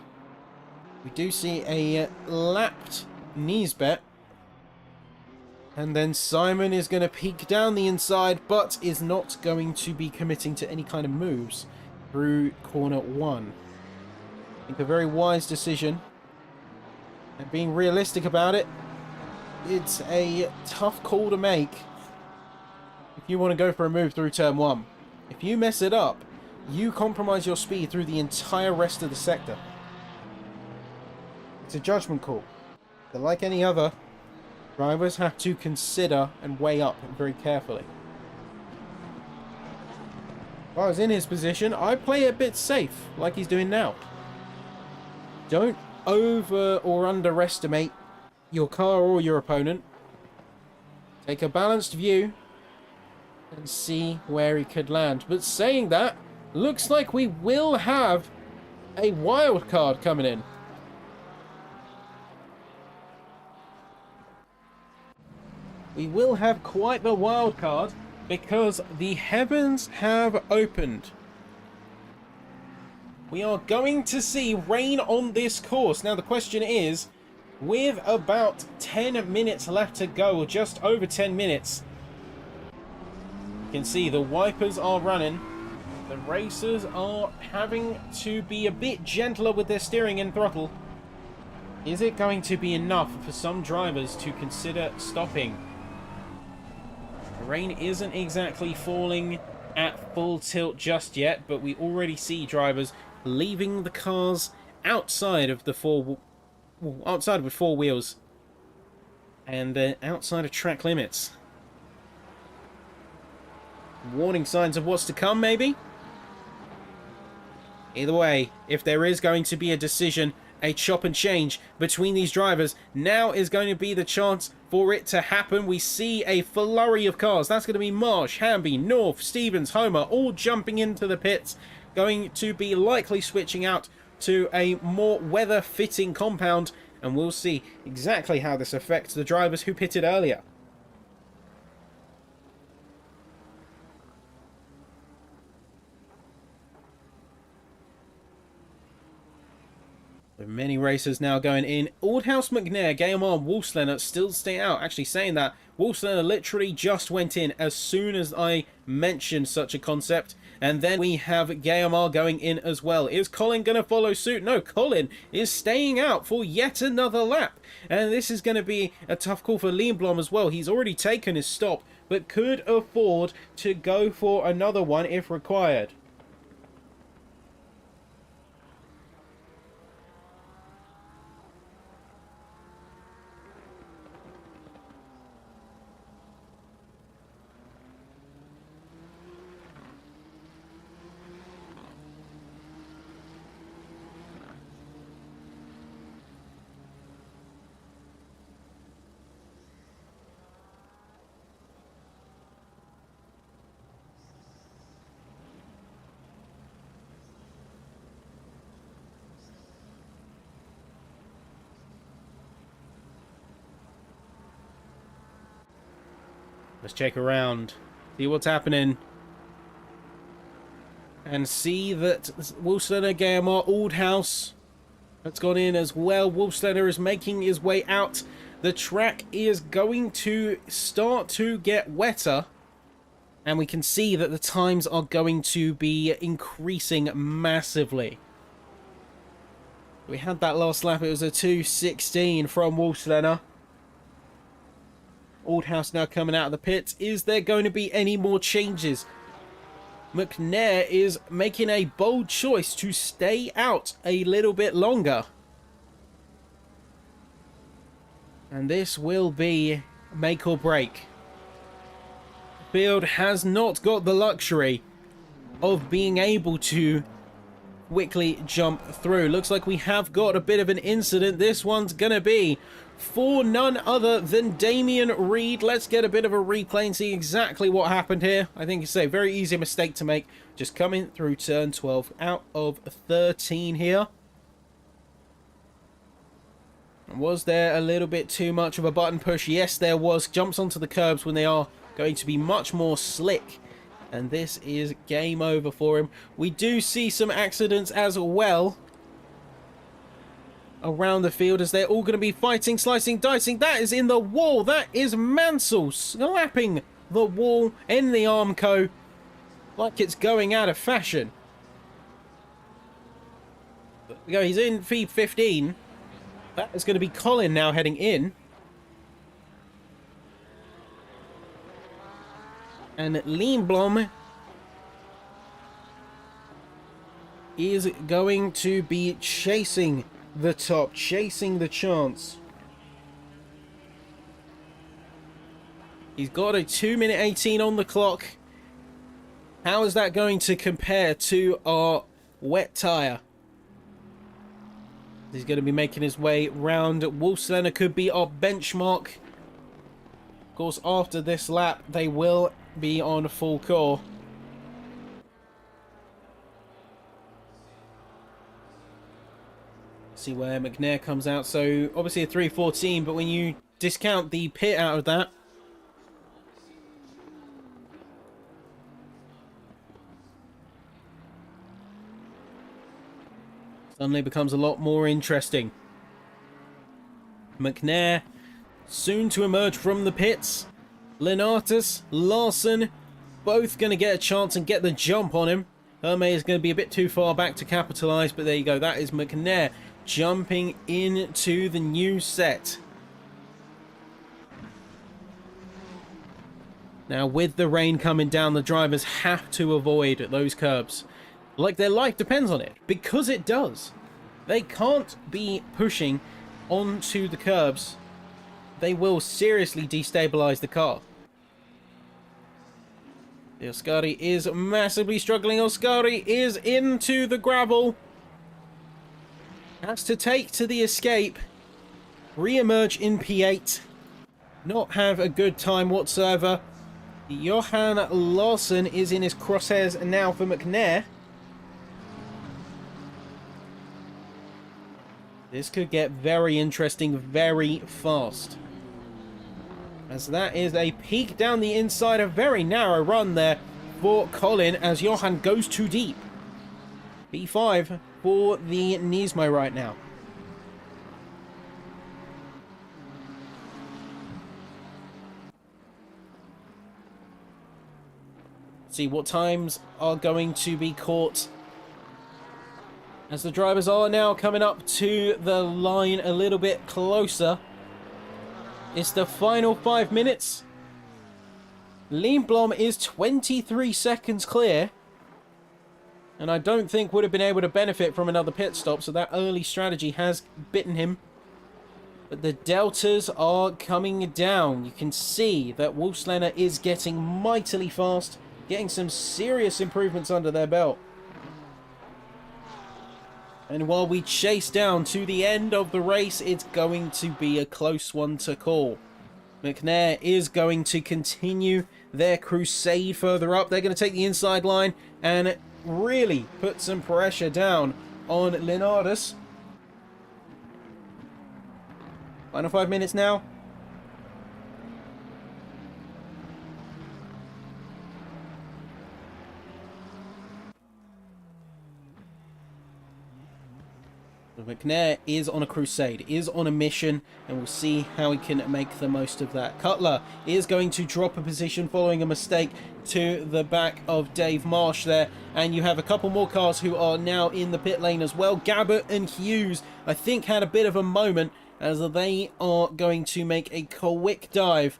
We do see a lapped Nisbet. And then Simon is going to peek down the inside, but is not going to be committing to any kind of moves through corner 1. I think a very wise decision. And being realistic about it, it's a tough call to make if you want to go for a move through turn 1. If you mess it up, you compromise your speed through the entire rest of the sector. It's a judgment call. But like any other, drivers have to consider and weigh up very carefully. If I was in his position, I'd play it a bit safe, like he's doing now. Don't over or underestimate your car or your opponent. Take a balanced view and see where he could land. But saying that, looks like we will have a wild card coming in. we will have quite the wild card because the heavens have opened. We are going to see rain on this course. Now the question is, with about 10 minutes left to go, or just over 10 minutes, you can see the wipers are running. The racers are having to be a bit gentler with their steering and throttle. Is it going to be enough for some drivers to consider stopping? The rain isn't exactly falling at full tilt just yet, but we already see drivers leaving the cars outside of the outside with four wheels and outside of track limits. Warning signs of what's to come, maybe? Either way, if there is going to be a decision, a chop and change between these drivers, now is going to be the chance for it to happen. We see a flurry of cars. That's going to be Marsh, Hamby, North, Stevens, Homer, all jumping into the pits, going to be likely switching out to a more weather-fitting compound, and we'll see exactly how this affects the drivers who pitted earlier. With many racers now going in. Aldhouse, McNair, Gayamar, Wolfslener still staying out. Actually saying that, Wolfslener literally just went in as soon as I mentioned such a concept. And then we have Gayamar going in as well. Is Colin going to follow suit? No, Colin is staying out for yet another lap. And this is going to be a tough call for Lindblom as well. He's already taken his stop, but could afford to go for another one if required. Let's check around, see what's happening, and see that Wolfslener, Gayamar, Aldhouse has gone in as well. Wolfslener is making his way out. The track is going to start to get wetter, and we can see that the times are going to be increasing massively. We had that last lap, it was a 2:16 from Wolfslener. Aldhouse now coming out of the pits. Is there going to be any more changes? McNair is making a bold choice to stay out a little bit longer. And this will be make or break. The field has not got the luxury of being able to quickly jump through. Looks like we have got a bit of an incident. This one's going to be for none other than Damien Reed. Let's get a bit of a replay and see exactly what happened here. I think it's a very easy mistake to make. Just coming through turn 12 out of 13 here. Was there a little bit too much of a button push? Yes, there was. Jumps onto the curbs when they are going to be much more slick. And this is game over for him. We do see some accidents as well around the field as they're all going to be fighting, slicing, dicing. That is in the wall. That is Mansell slapping the wall in the Armco like it's going out of fashion. There we go. He's in feed 15. That is going to be Colin now heading in. And Lindblom is going to be chasing the top, chasing the chance. He's got a 2:18 on the clock. How is that going to compare to our wet tyre? He's going to be making his way round. Wolfslener could be our benchmark. Of course, after this lap, they will be on full core. See where McNair comes out. So obviously a 3:14, but when you discount the pit out of that, Suddenly becomes a lot more interesting. McNair soon to emerge from the pits. Lenatus, Larson, both going to get a chance and get the jump on him. Herme is going to be a bit too far back to capitalise, but there you go. That is McNair jumping into the new set. Now, with the rain coming down, the drivers have to avoid those curbs. Like their life depends on it, because it does. They can't be pushing onto the curbs. They will seriously destabilise the car. The Oscari is massively struggling. Oscari is into the gravel. Has to take to the escape. Re-emerge in P8. Not have a good time whatsoever. Johan Larsson is in his crosshairs now for McNair. This could get very interesting very fast. As that is a peek down the inside, a very narrow run there for Colin as Johan goes too deep. P5 for the Nismo right now. See what times are going to be caught as the drivers are now coming up to the line a little bit closer. It's the final 5 minutes. Lindblom is 23 seconds clear. And I don't think would have been able to benefit from another pit stop, so that early strategy has bitten him. But the deltas are coming down. You can see that Wolfsländer is getting mightily fast, getting some serious improvements under their belt. And while we chase down to the end of the race, it's going to be a close one to call. McNair is going to continue their crusade further up. They're going to take the inside line and really put some pressure down on Leonardus. Final 5 minutes now. McNair is on a crusade, is on a mission, and we'll see how he can make the most of that. Cutler is going to drop a position following a mistake to the back of Dave Marsh there, and you have a couple more cars who are now in the pit lane as well. Gabbert and Hughes, I think, had a bit of a moment as they are going to make a quick dive,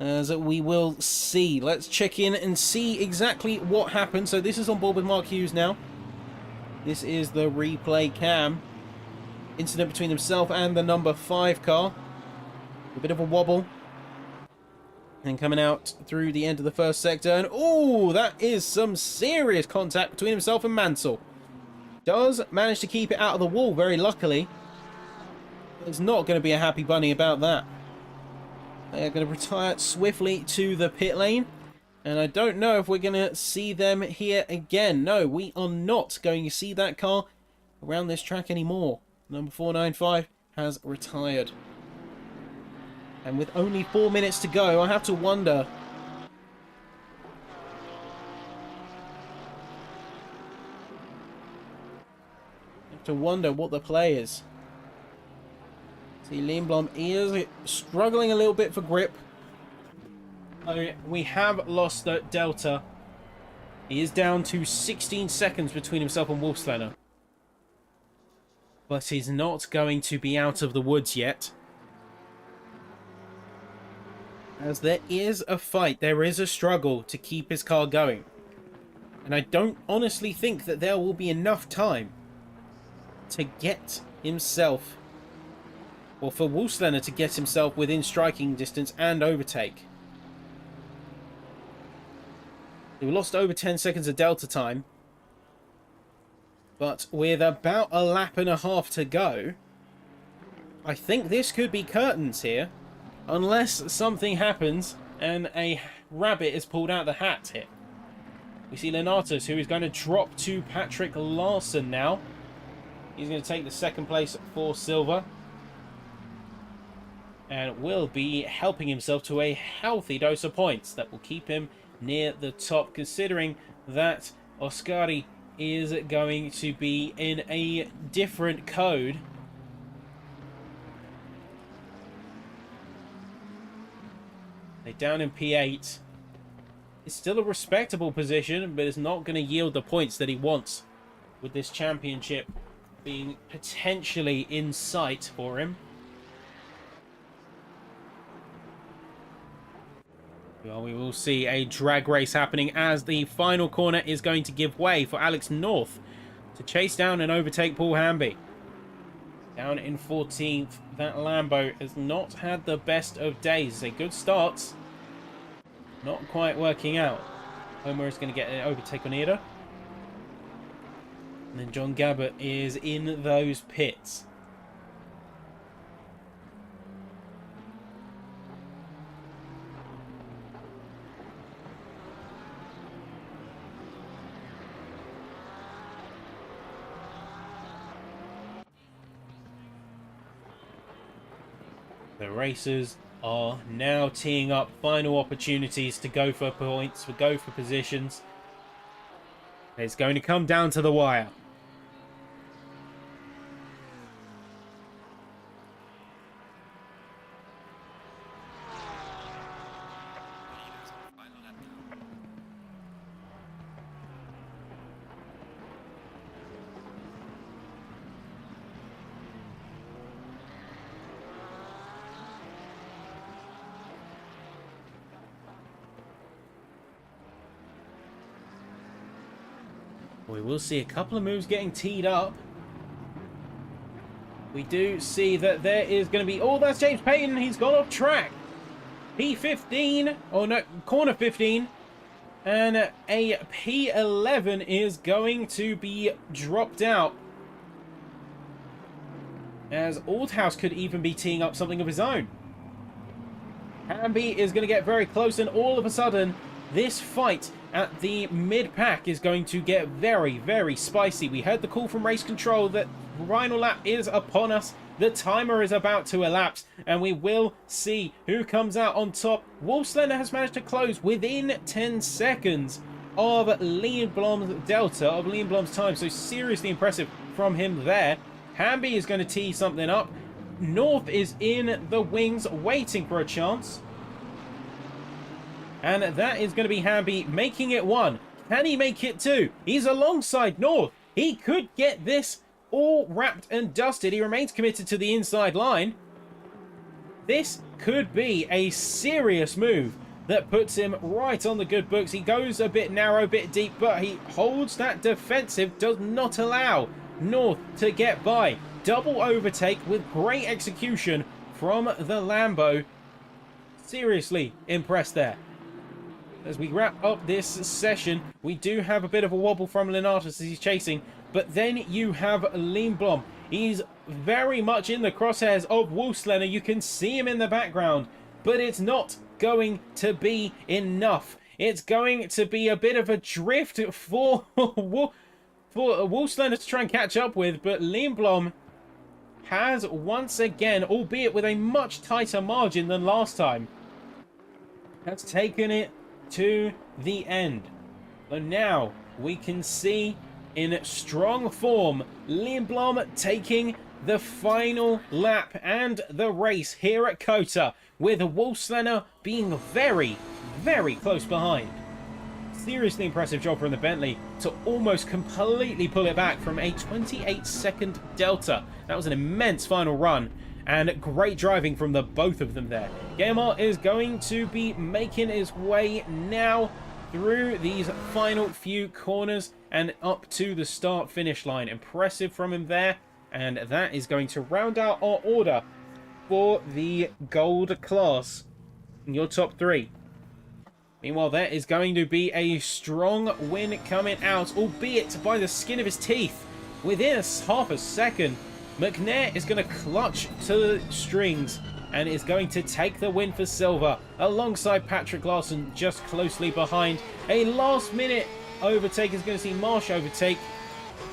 as we will see. Let's check in and see exactly what happened. So this is on board with Mark Hughes now. This is the replay cam. Incident between himself and the number 5 car. A bit of a wobble. And coming out through the end of the first sector. And oh, that is some serious contact between himself and Mansell. Does manage to keep it out of the wall, very luckily. There's not going to be a happy bunny about that. They are going to retire swiftly to the pit lane. And I don't know if we're going to see them here again. No, we are not going to see that car around this track anymore. Number 495 has retired. And with only 4 minutes to go, I have to wonder... what the play is. See, Lindblom is struggling a little bit for grip. We have lost the delta. He is down to 16 seconds between himself and Wolfsländer. But he's not going to be out of the woods yet. As there is a fight, there is a struggle to keep his car going. And I don't honestly think that there will be enough time to get himself, or for Wolfsländer to get himself within striking distance and overtake. We lost over 10 seconds of delta time. But with about a lap and a half to go, I think this could be curtains here. Unless something happens and a rabbit is pulled out of the hat here. We see Lenatus, who is going to drop to Patrick Larson now. He's going to take the second place for Silver. And will be helping himself to a healthy dose of points that will keep him near the top, considering that Oscari is going to be in a different code. They're down in P8. It's still a respectable position, but it's not going to yield the points that he wants with this championship being potentially in sight for him. Well, we will see a drag race happening as the final corner is going to give way for Alex North to chase down and overtake Paul Hamby. Down in 14th, that Lambo has not had the best of days. A good start, not quite working out. Homer is going to get an overtake on Ida. And then John Gabbert is in those pits. The racers are now teeing up final opportunities to go for points, to go for positions. It's going to come down to the wire. We will see a couple of moves getting teed up. We do see that there is going to be... Oh, that's James Payton. He's gone off track. P15. Oh, no. Corner 15. And a P11 is going to be dropped out. As Aldhouse could even be teeing up something of his own. Hamby is going to get very close, and all of a sudden, this fight at the mid-pack is going to get very, very spicy. We heard the call from race control that final lap is upon us. The timer is about to elapse, and we will see who comes out on top. Wolfslander has managed to close within 10 seconds of Liam Blom's delta, of Liam Blom's time. So seriously impressive from him there. Hamby is going to tee something up. North is in the wings waiting for a chance. And that is going to be Hamby making it 1. Can he make it 2? He's alongside North. He could get this all wrapped and dusted. He remains committed to the inside line. This could be a serious move that puts him right on the good books. He goes a bit narrow, a bit deep, but he holds that defensive, does not allow North to get by. Double overtake with great execution from the Lambo. Seriously impressed there. As we wrap up this session, we do have a bit of a wobble from Lenatus as he's chasing, but then you have Liam Blom. He's very much in the crosshairs of Wolfslander. You can see him in the background, but it's not going to be enough. It's going to be a bit of a drift for Wolfslander to try and catch up with, but Liam Blom has once again, albeit with a much tighter margin than last time, has taken it to the end. But now we can see in strong form Liam Blom taking the final lap and the race here at COTA, with Wolfslander being very, very close behind. Seriously impressive job from the Bentley to almost completely pull it back from a 28-second delta. That was an immense final run, and great driving from the both of them there. Guillemot is going to be making his way now through these final few corners and up to the start-finish line. Impressive from him there, and that is going to round out our order for the gold class in your top 3. Meanwhile, there is going to be a strong win coming out, albeit by the skin of his teeth. Within half a second, McNair is going to clutch to the strings and is going to take the win for silver, alongside Patrick Larson just closely behind. A last-minute overtake is going to see Marsh overtake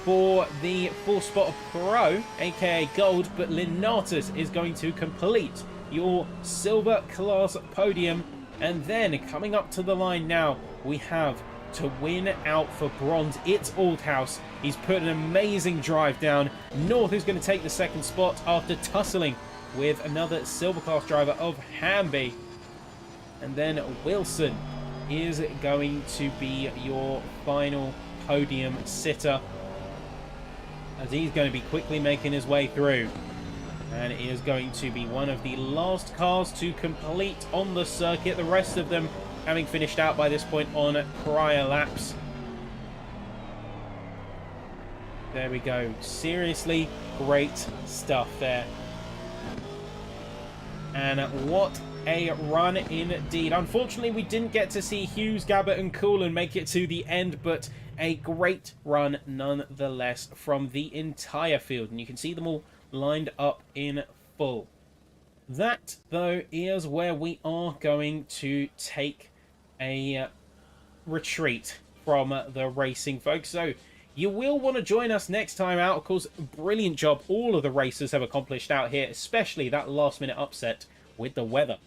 for the 4th spot of Pro, aka Gold, but Lenatus is going to complete your silver class podium. And then coming up to the line now, we have to win out for bronze. It's Aldhouse. He's put an amazing drive down. North is going to take the second spot after tussling with another silver class driver of Hamby. And then Wilson is going to be your final podium sitter, as he's going to be quickly making his way through. And he is going to be one of the last cars to complete on the circuit. The rest of them having finished out by this point on prior laps. There we go. Seriously great stuff there. And what a run indeed. Unfortunately, we didn't get to see Hughes, Gabbett and Coolan make it to the end, but a great run nonetheless from the entire field. And you can see them all lined up in full. That, though, is where we are going to take a retreat from the racing, folks. So you will want to join us next time out. Of course, brilliant job all of the racers have accomplished out here, especially that last minute upset with the weather.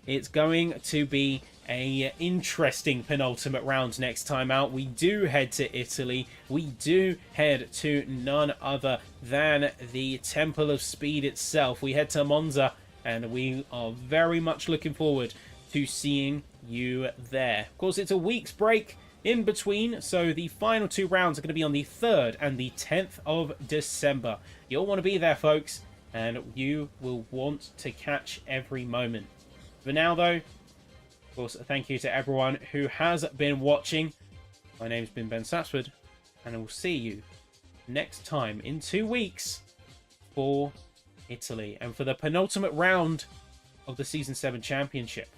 It's going to be a interesting penultimate round next time out. We do head to Italy. We do head to none other than the Temple of Speed itself. We head to Monza, and we are very much looking forward to seeing you there. Of course, it's a week's break in between, so the final 2 rounds are going to be on the 3rd and the 10th of December. You'll want to be there, folks, and you will want to catch every moment. For now, though, of course, thank you to everyone who has been watching. My name's been Ben Satsford, and I will see you next time in 2 weeks for Italy and for the penultimate round of the Season 7 Championship.